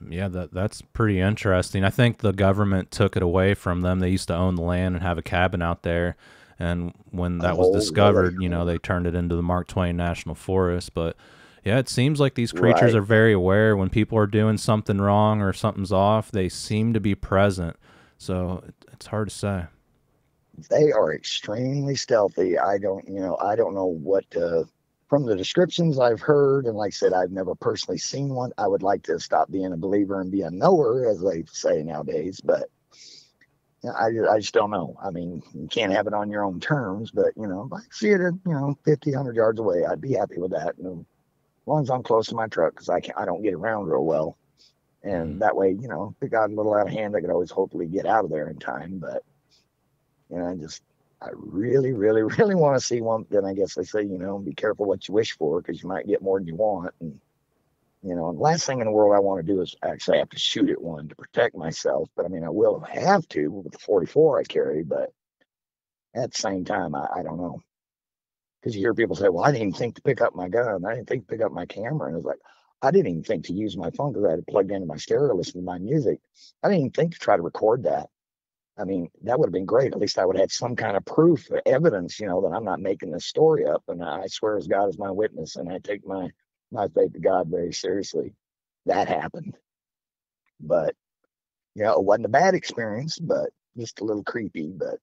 that's pretty interesting. I think the government took it away from them. They used to own the land and have a cabin out there, and when that was discovered, really? they turned it into the Mark Twain National Forest. But yeah, it seems like these creatures Right. are very aware. When people are doing something wrong or something's off, they seem to be present. So it's hard to say. They are extremely stealthy. I don't know what, from the descriptions I've heard, and like I said, I've never personally seen one. I would like to stop being a believer and be a knower, as they say nowadays, but I just don't know. I mean, you can't have it on your own terms, but if I see it at 50, 100 yards away, I'd be happy with that. And as long as I'm close to my truck, because I don't get around real well, and that way, if it got a little out of hand, I could always hopefully get out of there in time. But I really, really, really want to see one. Then I guess they say, be careful what you wish for, because you might get more than you want. And and the last thing in the world I want to do is actually have to shoot at one to protect myself. But I mean, I will have to with the 44 I carry. But at the same time, I don't know. Because you hear people say, well, I didn't even think to pick up my gun. I didn't think to pick up my camera. And it's like, I didn't even think to use my phone because I had it plugged into my stereo, listen to my music. I didn't even think to try to record that. I mean, that would have been great. At least I would have had some kind of proof, evidence, that I'm not making this story up. And I swear as God is my witness, and I take my faith to God very seriously. That happened. But, it wasn't a bad experience, but just a little creepy. But,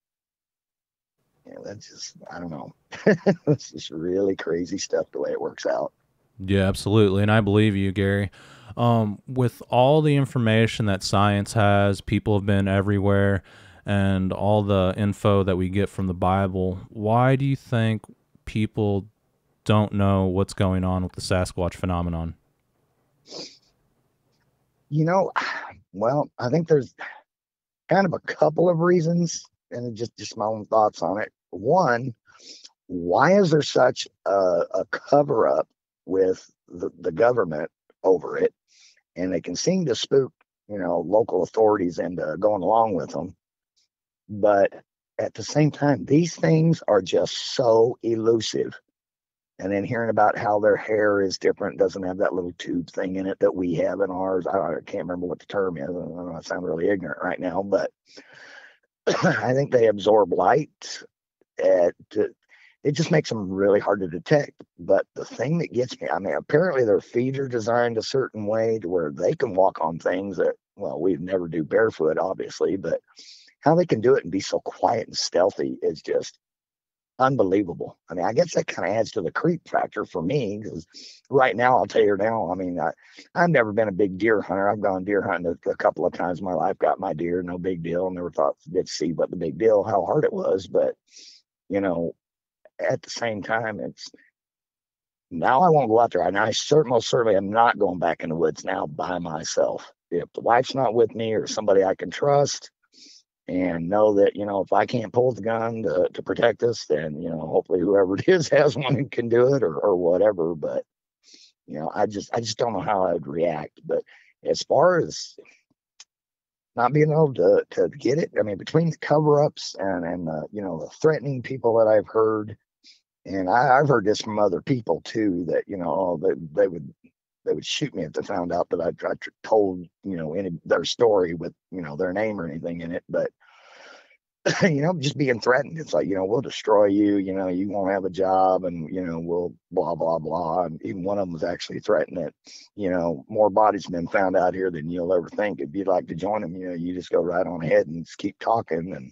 that's just, I don't know. It's just really crazy stuff the way it works out. Yeah, absolutely. And I believe you, Gary. With all the information that science has, people have been everywhere, and all the info that we get from the Bible, why do you think people don't know what's going on with the Sasquatch phenomenon? Well, I think there's kind of a couple of reasons, and just my own thoughts on it. One, why is there such a cover up with the government over it? And they can seem to spook, local authorities into going along with them. But at the same time, these things are just so elusive. And then hearing about how their hair is different, doesn't have that little tube thing in it that we have in ours. I can't remember what the term is. I don't know, I sound really ignorant right now, but I think they absorb light. It just makes them really hard to detect. But the thing that gets me, I mean, apparently their feet are designed a certain way to where they can walk on things that, well, we'd never do barefoot, obviously, but how they can do it and be so quiet and stealthy is just unbelievable. I mean, I guess that kind of adds to the creep factor for me, because right now, I'll tell you now, I mean, I've never been a big deer hunter. I've gone deer hunting a couple of times in my life, got my deer, no big deal. Never thought to see what the big deal, how hard it was. But, at the same time, it's now I won't go out there. And I most certainly am not going back in the woods now by myself. If the wife's not with me or somebody I can trust, and know that, if I can't pull the gun to protect us, then, hopefully whoever it is has one and can do it, or whatever. But, I just don't know how I would react. But as far as not being able to get it, I mean, between the cover ups and the threatening people that I've heard, and I've heard this from other people too, that, they would shoot me if they found out that I told, their story with, their name or anything in it. But, just being threatened, it's like, we'll destroy you, you won't have a job, and, we'll blah, blah, blah. And even one of them was actually threatening that, more bodies have been found out here than you'll ever think. If you'd like to join them, you just go right on ahead and just keep talking. And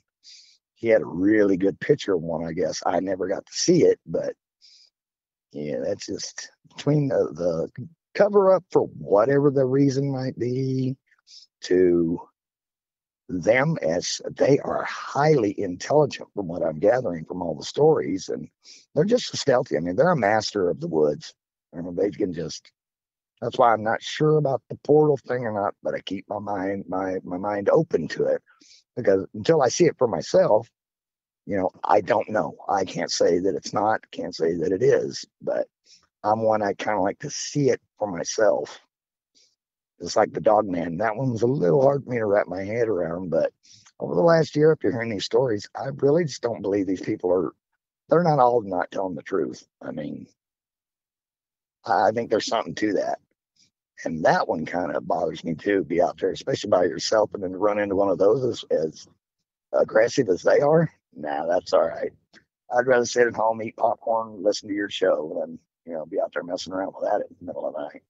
he had a really good picture of one, I guess. I never got to see it, but yeah, that's just between the cover up for whatever the reason might be, to them, as they are highly intelligent from what I'm gathering from all the stories, and they're just stealthy. I mean, they're a master of the woods. I mean, they can just, that's why I'm not sure about the portal thing or not, but I keep my mind open to it, because until I see it for myself, I don't know. I can't say that it's not, can't say that it is, but I'm one, I kind of like to see it for myself. It's like the dog man. That one was a little hard for me to wrap my head around, but over the last year, after hearing these stories, I really just don't believe these people they're not all not telling the truth. I mean, I think there's something to that. And that one kind of bothers me too, be out there, especially by yourself, and then run into one of those as aggressive as they are. Nah, that's all right. I'd rather sit at home, eat popcorn, listen to your show than, be out there messing around with that in the middle of the night.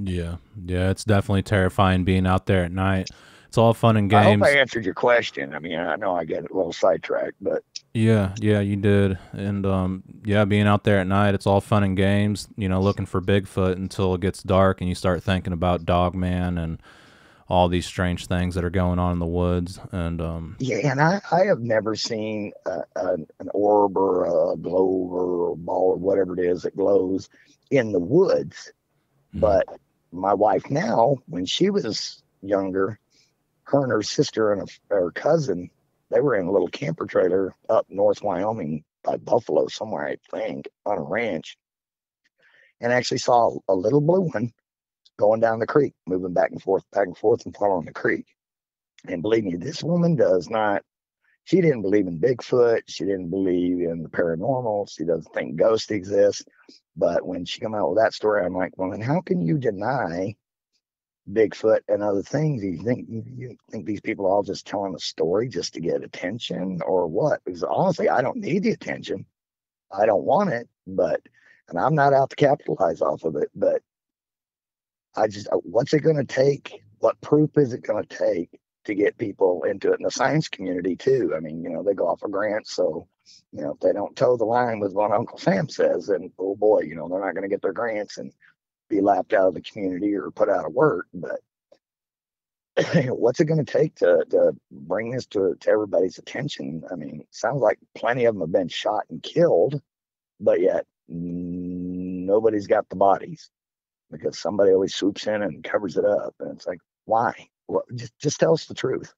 Yeah, it's definitely terrifying being out there at night. it's all fun and I hope I games. answered your question. I mean, I know I get a little sidetracked, but Yeah, yeah, you did. And yeah, being out there at night, it's all fun and games, looking for Bigfoot until it gets dark and you start thinking about Dogman and all these strange things that are going on in the woods. And yeah, and I have never seen an orb or a globe or a ball or whatever it is that glows in the woods. mhm. But my wife now, when she was younger, her and her sister and her cousin, they were in a little camper trailer up North Wyoming by Buffalo somewhere, I think, on a ranch, and actually saw a little blue one going down the creek, moving back and forth, and following the creek. And believe me, this woman does not. She didn't believe in Bigfoot. She didn't believe in the paranormal. She doesn't think ghosts exist. But when she come out with that story, I'm like, well, then how can you deny Bigfoot and other things? You think these people are all just telling a story just to get attention, or what? Because honestly, I don't need the attention. I don't want it, but and I'm not out to capitalize off of it. But I just, what's it going to take? What proof is it going to take to get people into it in the science community too? I mean, they go off of grants, so if they don't toe the line with what Uncle Sam says, then oh boy, they're not going to get their grants and be laughed out of the community or put out of work. But what's it going to take to bring this to everybody's attention? I mean, it sounds like plenty of them have been shot and killed, but yet nobody's got the bodies because somebody always swoops in and covers it up. And it's like, why? Well, just tell us the truth.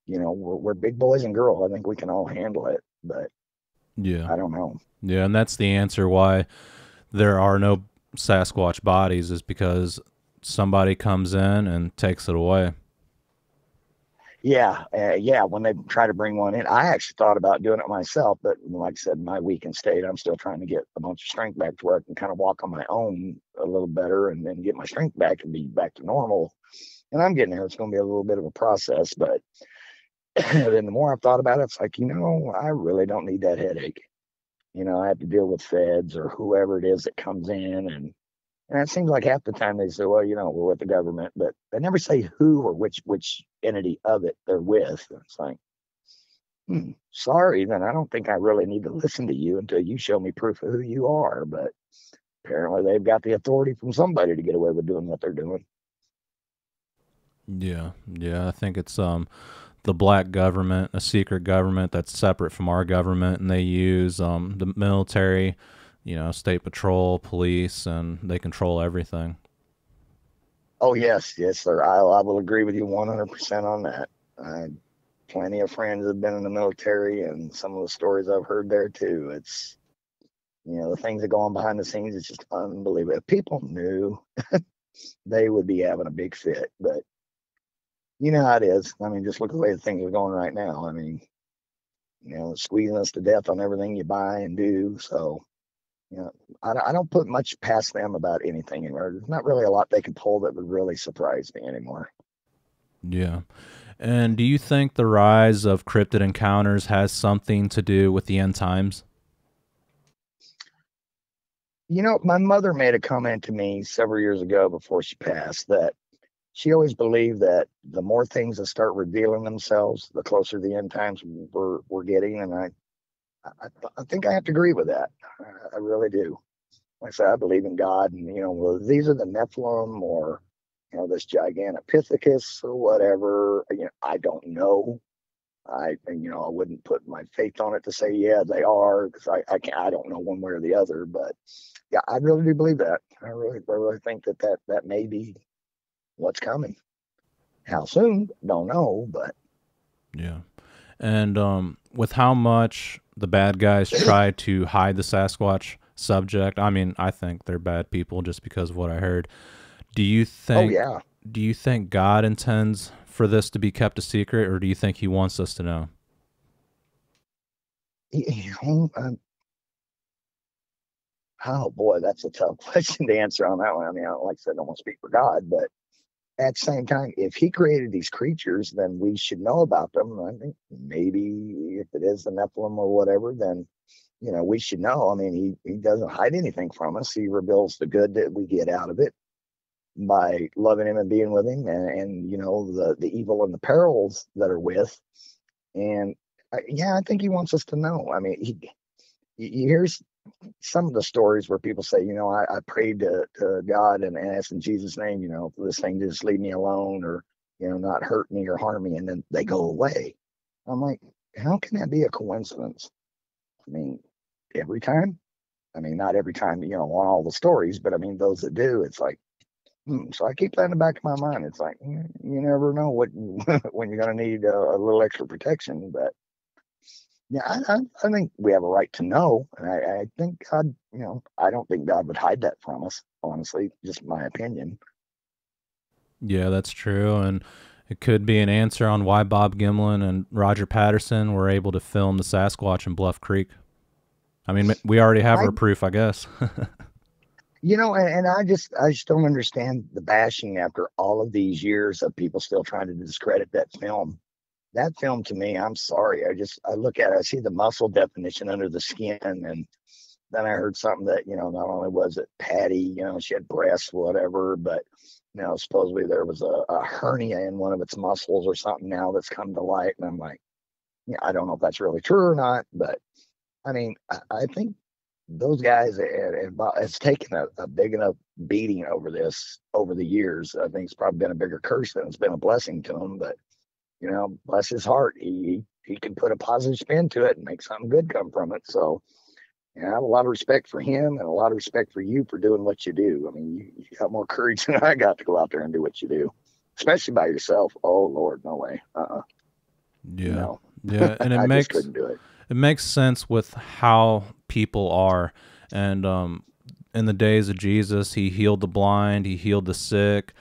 We're big boys and girls. I think we can all handle it, but Yeah, I don't know. yeah, and that's the answer why there are no Sasquatch bodies is because somebody comes in and takes it away. Yeah, yeah. When they try to bring one in, I actually thought about doing it myself, but like I said, my weakened state, I'm still trying to get a bunch of strength back to where I can kind of walk on my own a little better, and then get my strength back and be back to normal. And I'm getting there. It's going to be a little bit of a process, but then the more I've thought about it, it's like, I really don't need that headache. I have to deal with feds or whoever it is that comes in, and it seems like half the time they say, well, we're with the government, but they never say who or which entity of it they're with. And it's like, sorry, then I don't think I really need to listen to you until you show me proof of who you are. But apparently they've got the authority from somebody to get away with doing what they're doing. Yeah, yeah, I think it's the black government, a secret government that's separate from our government, and they use the military, state patrol, police, and they control everything. Oh, yes, yes, sir. I will agree with you 100% on that. Plenty of friends have been in the military, and some of the stories I've heard there too. It's, the things that go on behind the scenes, it's just unbelievable. If people knew, they would be having a big fit. But you know how it is. I mean, just look at the way things are going right now. I mean, squeezing us to death on everything you buy and do. So, I don't put much past them about anything anymore. There's not really a lot they can pull that would really surprise me anymore. Yeah. And do you think the rise of cryptid encounters has something to do with the end times? My mother made a comment to me several years ago before she passed that she always believed that the more things that start revealing themselves, the closer the end times we're getting. And I think I have to agree with that. I really do. Like I said, I believe in God, and well, these are the Nephilim, or this Gigantopithecus or whatever. I don't know. I wouldn't put my faith on it to say yeah they are, because I don't know one way or the other. But yeah, I really do believe that. I really think that may be what's coming. How soon? Don't know, but Yeah. And with how much the bad guys try to hide the Sasquatch subject, I mean, I think they're bad people just because of what I heard. Do you oh think yeah. do you think God intends for this to be kept a secret, or do you think he wants us to know? You know, oh boy, that's a tough question to answer on that one. I mean, like I said, I don't want to speak for God, but at the same time, if he created these creatures, then we should know about them. I think maybe if it is the Nephilim or whatever, then we should know. I mean, he doesn't hide anything from us. He reveals the good that we get out of it. by loving him and being with him, and you know, the evil and the perils that are with. And yeah, I think he wants us to know. I mean, he hears some of the stories where people say, you know, I prayed to God and asked in Jesus' name, you know, for this thing to just leave me alone, or, you know, not hurt me or harm me, and then they go away. I'm like, how can that be a coincidence? I mean, every time. I mean, not every time, you know, on all the stories, but I mean, those that do, it's like, so I keep that in the back of my mind. It's like, you never know what when you're going to need a little extra protection. But yeah, I think we have a right to know. And I think God, you know, I don't think God would hide that from us, honestly, just my opinion. Yeah, that's true. And it could be an answer on why Bob Gimlin and Roger Patterson were able to film the Sasquatch in Bluff Creek. I mean, we already have I, our proof, I guess. you know, and I just don't understand the bashing after all of these years of people still trying to discredit that film. That film to me, I'm sorry. I look at it, I see the muscle definition under the skin, and then I heard something that, you know, not only was it Patty, you know, she had breasts, whatever, but, you know, supposedly there was a hernia in one of its muscles or something now that's come to light. And I'm like, yeah, I don't know if that's really true or not, but I mean, I think those guys it's taken a big enough beating over this over the years. I think it's probably been a bigger curse than it's been a blessing to them, but you know, bless his heart, he can put a positive spin to it and make something good come from it. So yeah, I have a lot of respect for him and a lot of respect for you for doing what you do. I mean, you got more courage than I got to go out there and do what you do, especially by yourself. Oh Lord, no way. Yeah. No, Yeah, and I just couldn't do it. it makes sense with how people are. And in the days of Jesus, he healed the blind, he healed the sick,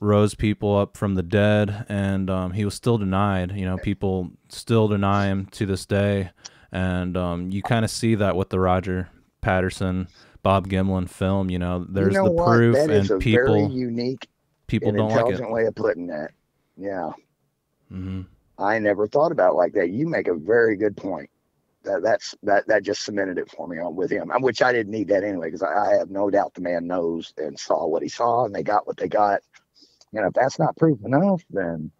rose people up from the dead, and he was still denied. You know, people still deny him to this day. And you kind of see that with the Roger Patterson, Bob Gimlin film. You know, You there's know the what? proof, That is and a very people unique people and don't like it. intelligent way of putting that. Yeah, Hmm. I never thought about it like that. You make a very good point. That just cemented it for me on with him, which I didn't need that anyway, because I have no doubt the man knows and saw what he saw, and they got what they got. You know, if that's not proof enough, then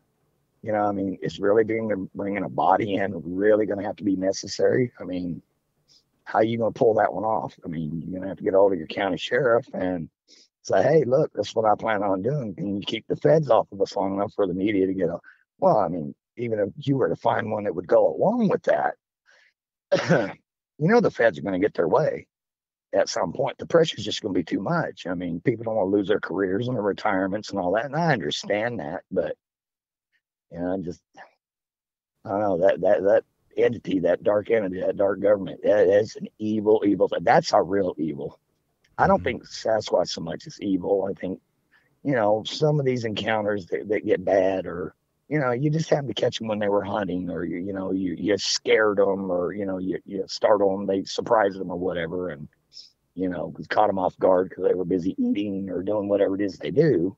you know, I mean, it's really bringing a body in really going to have to be necessary. I mean, how are you going to pull that one off? I mean, you're going to have to get hold of your county sheriff and say, hey, look, that's what I plan on doing. Can you keep the feds off of us long enough for the media to get a? Well, I mean, even if you were to find one that would go along with that, you know, the feds are going to get their way at some point. The pressure's just going to be too much. I mean, people don't want to lose their careers and their retirements and all that. And I understand that, but you know, I don't know that entity, that dark entity, that dark government, that is an evil thing. That's a real evil. I don't Hmm. think Sasquatch so much is evil. I think, you know, some of these encounters that get bad, or, you know, you just happened to catch them when they were hunting, or, you know, you scared them, or, you know, you startled them, they surprised them or whatever. And, you know, caught them off guard because they were busy eating or doing whatever it is they do.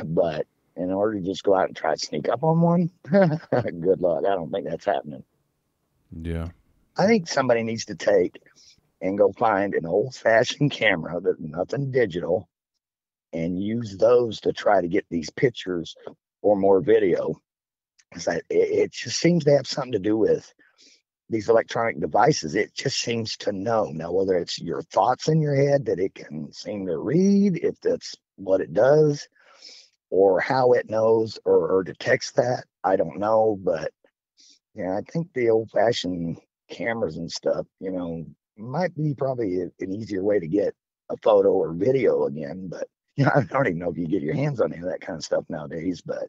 But in order to just go out and try to sneak up on one, good luck. I don't think that's happening. Yeah. I think somebody needs to take and go find an old fashioned camera that's nothing digital and use those to try to get these pictures or more video. Because it just seems to have something to do with these electronic devices. It just seems to know. Now, whether it's your thoughts in your head that it can seem to read, if that's what it does, or how it knows or detects that, I don't know. But yeah, I think the old fashioned cameras and stuff, you know, might be probably an easier way to get a photo or video again. But you know, I don't even know if you get your hands on any of that kind of stuff nowadays. But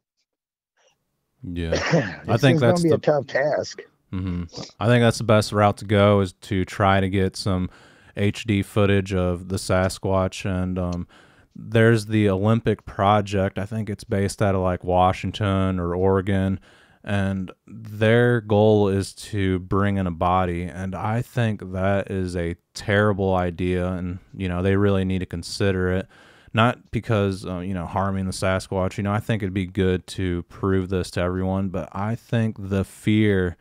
Yeah. I this think is going that's to be a the tough task. hmm I think that's the best route to go, is to try to get some HD footage of the Sasquatch. And there's the Olympic Project. I think it's based out of like Washington or Oregon. And their goal is to bring in a body. And I think that is a terrible idea. And, you know, they really need to consider it. Not because, you know, harming the Sasquatch. You know, I think it'd be good to prove this to everyone. But I think the fear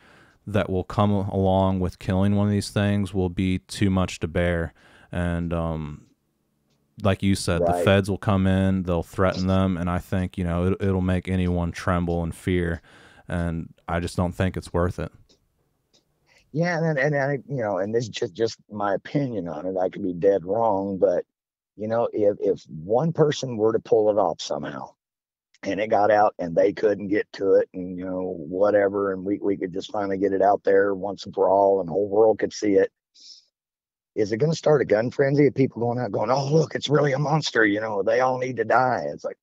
that will come along with killing one of these things will be too much to bear. And like you said, the Right. feds will come in, they'll threaten them, and I think, you know, it'll make anyone tremble in fear, and I just don't think it's worth it. Yeah, and I, and this is just my opinion on it. I could be dead wrong, but if one person were to pull it off somehow, and it got out and they couldn't get to it, and whatever, and we could just finally get it out there once and for all, and the whole world could see it. Is it going to start a gun frenzy of people going out going, oh, look, it's really a monster, they all need to die? It's like,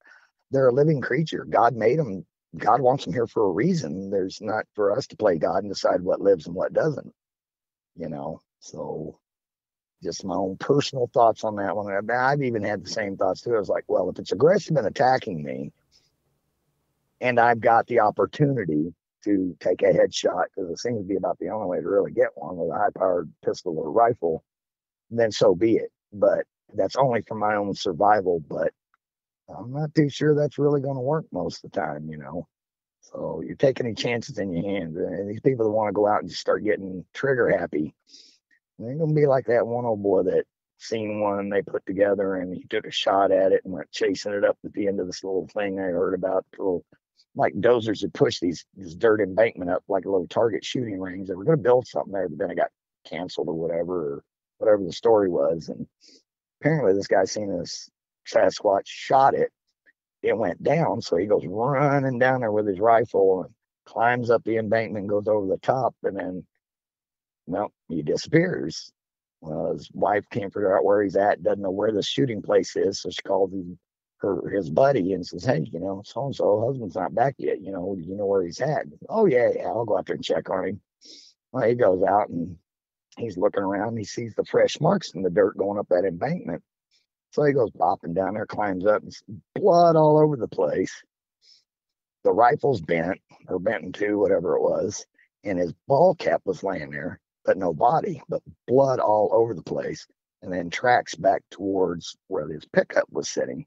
they're a living creature. God made them. God wants them here for a reason. There's not for us to play God and decide what lives and what doesn't, so just my own personal thoughts on that one. I've even had the same thoughts too. I was like, well, if it's aggressive and attacking me, and I've got the opportunity to take a headshot, because it seems to be about the only way to really get one with a high-powered pistol or rifle, then so be it. But that's only for my own survival. But I'm not too sure that's really going to work most of the time, So you're taking any chances in your hands. And these people that want to go out and just start getting trigger happy, they're going to be like that one old boy that seen one they put together, and he took a shot at it and went chasing it up at the end of this little thing I heard about. Little, like dozers that push this dirt embankment up like a little target shooting range. They were going to build something there, but then it got canceled or whatever the story was. And apparently this guy seen this Sasquatch, shot it. It went down, so he goes running down there with his rifle and climbs up the embankment, goes over the top, and then, well, he disappears. Well, his wife can't figure out where he's at, doesn't know where the shooting place is, so she calls his buddy and says, hey, so and so, husband's not back yet. Do you know where he's at? Oh yeah, I'll go out there and check on him. Well, he goes out and he's looking around. And he sees the fresh marks in the dirt going up that embankment. So he goes bopping down there, climbs up, and blood all over the place. The rifle's bent, or bent in two, whatever it was, and his ball cap was laying there, but no body, but blood all over the place, and then tracks back towards where his pickup was sitting.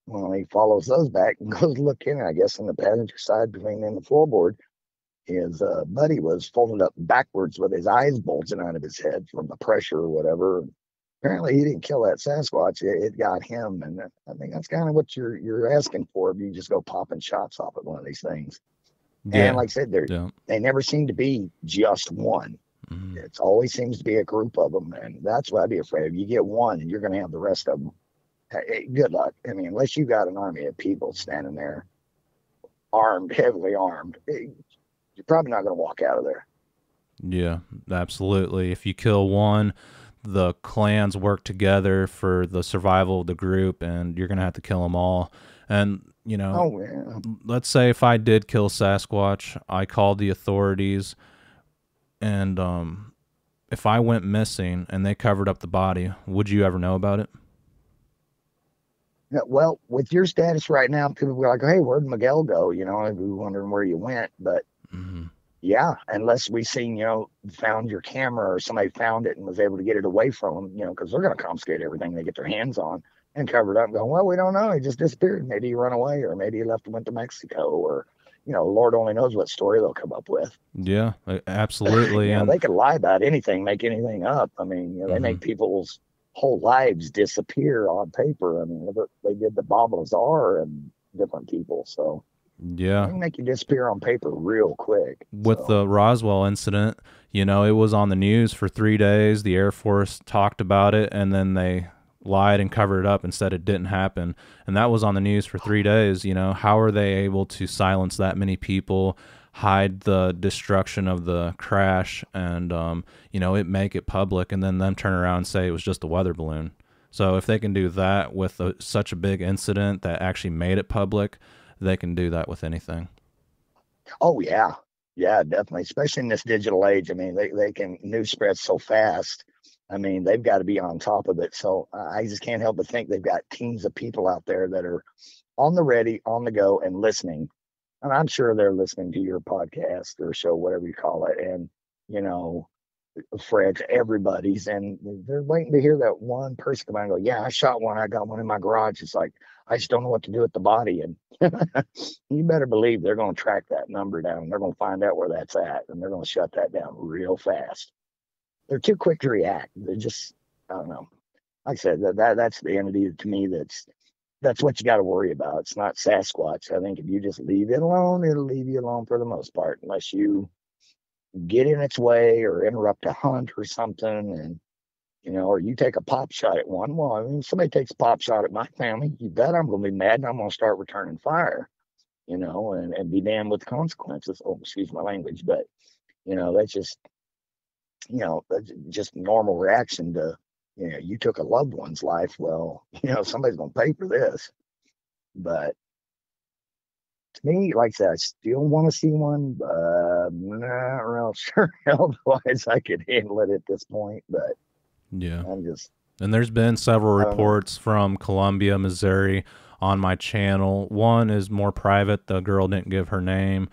Well, he follows those back and goes looking, I guess, on the passenger side between the floorboard. His buddy was folded up backwards with his eyes bulging out of his head from the pressure or whatever. Apparently, he didn't kill that Sasquatch. It got him, and I think that's kind of what you're asking for if you just go popping shots off at one of these things. Yeah. And like I said, they never seem to be just one. Mm-hmm. It always seems to be a group of them, and that's what I'd be afraid of. You get one, and you're going to have the rest of them. Hey, good luck. I mean, unless you got an army of people standing there, armed, heavily armed, you're probably not going to walk out of there. Yeah, absolutely. If you kill one, the clans work together for the survival of the group, and you're going to have to kill them all. And, let's say if I did kill Sasquatch, I called the authorities, and if I went missing and they covered up the body, would you ever know about it? Well, with your status right now, people be like, hey, where'd Miguel go? I'd be wondering where you went. But yeah, unless we seen, found your camera or somebody found it and was able to get it away from them, because they're going to confiscate everything they get their hands on and cover it up and go, well, we don't know. He just disappeared. Maybe he ran away, or maybe he left and went to Mexico, or, Lord only knows what story they'll come up with. Yeah, absolutely. And they could lie about anything, make anything up. I mean, they make people's whole lives disappear on paper. I mean, they did the Bob Lazar and different people. So yeah, they can make you disappear on paper real quick. With the Roswell incident, it was on the news for 3 days. The Air Force talked about it, and then they lied and covered it up and said it didn't happen. And that was on the news for 3 days. How are they able to silence that many people, hide the destruction of the crash, and it make it public, and then them turn around and say it was just a weather balloon? So if they can do that with such a big incident that actually made it public, they can do that with anything. Oh yeah, definitely, especially in this digital age. I mean, they can news spread so fast. I mean, they've got to be on top of it. So I just can't help but think they've got teams of people out there that are on the ready, on the go, and listening. And I'm sure they're listening to your podcast or show, whatever you call it. And, Fred's, everybody's, and they're waiting to hear that one person come out and go, yeah, I shot one. I got one in my garage. It's like, I just don't know what to do with the body. And you better believe they're going to track that number down. They're going to find out where that's at, and they're going to shut that down real fast. They're too quick to react. They're just, I don't know. like I said, that's the entity to me that's what you got to worry about. It's not Sasquatch. I think if you just leave it alone, it'll leave you alone for the most part, unless you get in its way or interrupt a hunt or something, and or you take a pop shot at one. Well, I mean, if somebody takes a pop shot at my family, you bet I'm going to be mad and I'm going to start returning fire, and be damned with the consequences. Oh, excuse my language, but that's just normal reaction to, you took a loved one's life. Well, somebody's going to pay for this. But to me, like I said, I still want to see one, but I'm not real sure otherwise I could handle it at this point. But yeah, I'm just. And there's been several reports from Columbia, Missouri on my channel. One is more private. The girl didn't give her name,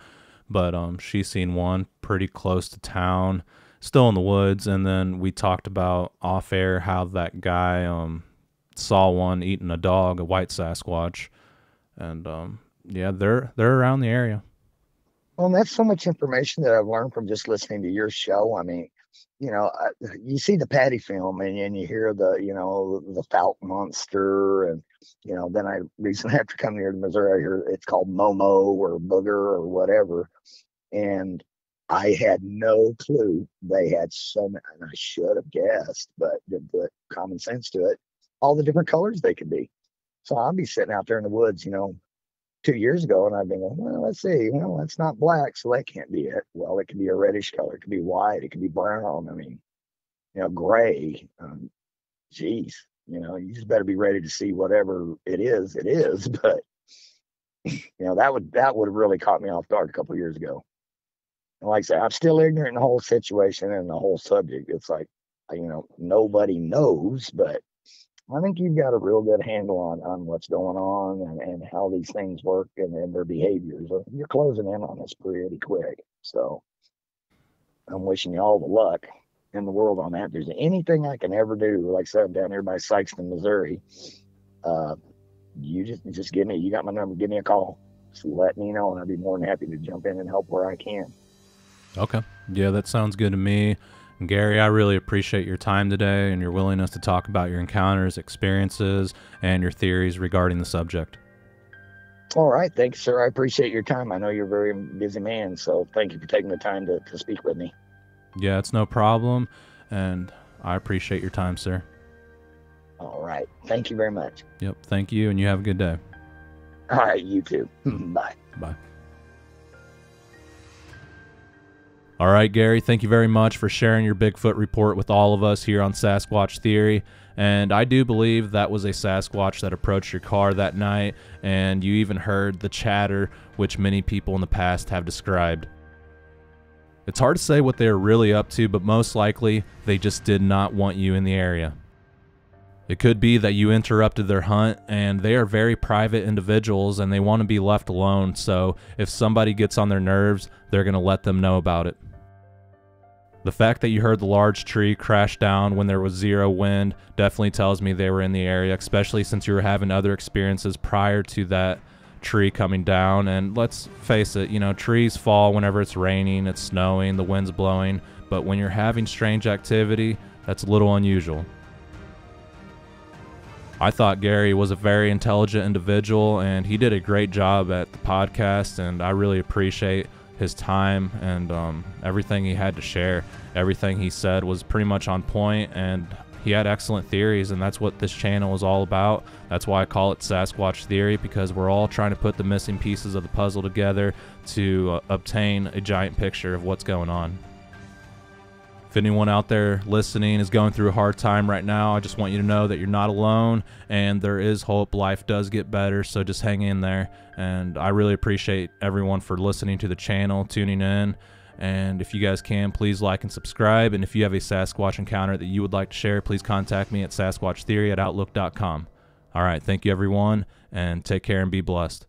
but she's seen one pretty close to town, still in the woods. And then we talked about off air how that guy saw one eating a dog, a white Sasquatch. And yeah, they're around the area. Well, and that's so much information that I've learned from just listening to your show. I mean, you see the Patty film and you hear the Fouke monster, and then I recently, after coming here to Missouri, I hear it's called Momo or Booger or whatever, and I had no clue they had so many, and I should have guessed, but put common sense to it, all the different colors they could be. So I'll be sitting out there in the woods, 2 years ago, and I've been going, well, let's see, it's not black, so that can't be it. Well, it could be a reddish color, it could be white, it could be brown. I mean, gray. Geez, you just better be ready to see whatever it is. But that would have really caught me off guard a couple of years ago. And like I said, I'm still ignorant in the whole situation and the whole subject. It's like, nobody knows, but I think you've got a real good handle on what's going on and how these things work and their behaviors. You're closing in on this pretty quick. So I'm wishing you all the luck in the world on that. If there's anything I can ever do, like I said, I'm down here by Sykeston, Missouri, you just give me, you got my number, give me a call. Just let me know, and I'd be more than happy to jump in and help where I can. Okay. Yeah, that sounds good to me. Gary, I really appreciate your time today and your willingness to talk about your encounters, experiences, and your theories regarding the subject. All right. Thanks, sir. I appreciate your time. I know you're a very busy man, so thank you for taking the time to speak with me. Yeah, it's no problem, and I appreciate your time, sir. All right. Thank you very much. Yep, thank you, and you have a good day. All right, you too. Bye. Bye. All right, Gary, thank you very much for sharing your Bigfoot report with all of us here on Sasquatch Theory. And I do believe that was a Sasquatch that approached your car that night, and you even heard the chatter, which many people in the past have described. It's hard to say what they were really up to, but most likely they just did not want you in the area. It could be that you interrupted their hunt, and they are very private individuals and they want to be left alone, so if somebody gets on their nerves, they're going to let them know about it. The fact that you heard the large tree crash down when there was zero wind definitely tells me they were in the area, especially since you were having other experiences prior to that tree coming down. And let's face it, trees fall whenever it's raining, it's snowing, the wind's blowing, but when you're having strange activity, that's a little unusual. I thought Gary was a very intelligent individual, and he did a great job at the podcast, and I really appreciate his time and everything he had to share. Everything he said was pretty much on point, and he had excellent theories, and that's what this channel is all about. That's why I call it Sasquatch Theory, because we're all trying to put the missing pieces of the puzzle together to obtain a giant picture of what's going on. If anyone out there listening is going through a hard time right now, I just want you to know that you're not alone and there is hope. Life does get better, so just hang in there. And I really appreciate everyone for listening to the channel, tuning in. And if you guys can, please like and subscribe. And if you have a Sasquatch encounter that you would like to share, please contact me at sasquatchtheory@outlook.com. All right, thank you everyone, and take care and be blessed.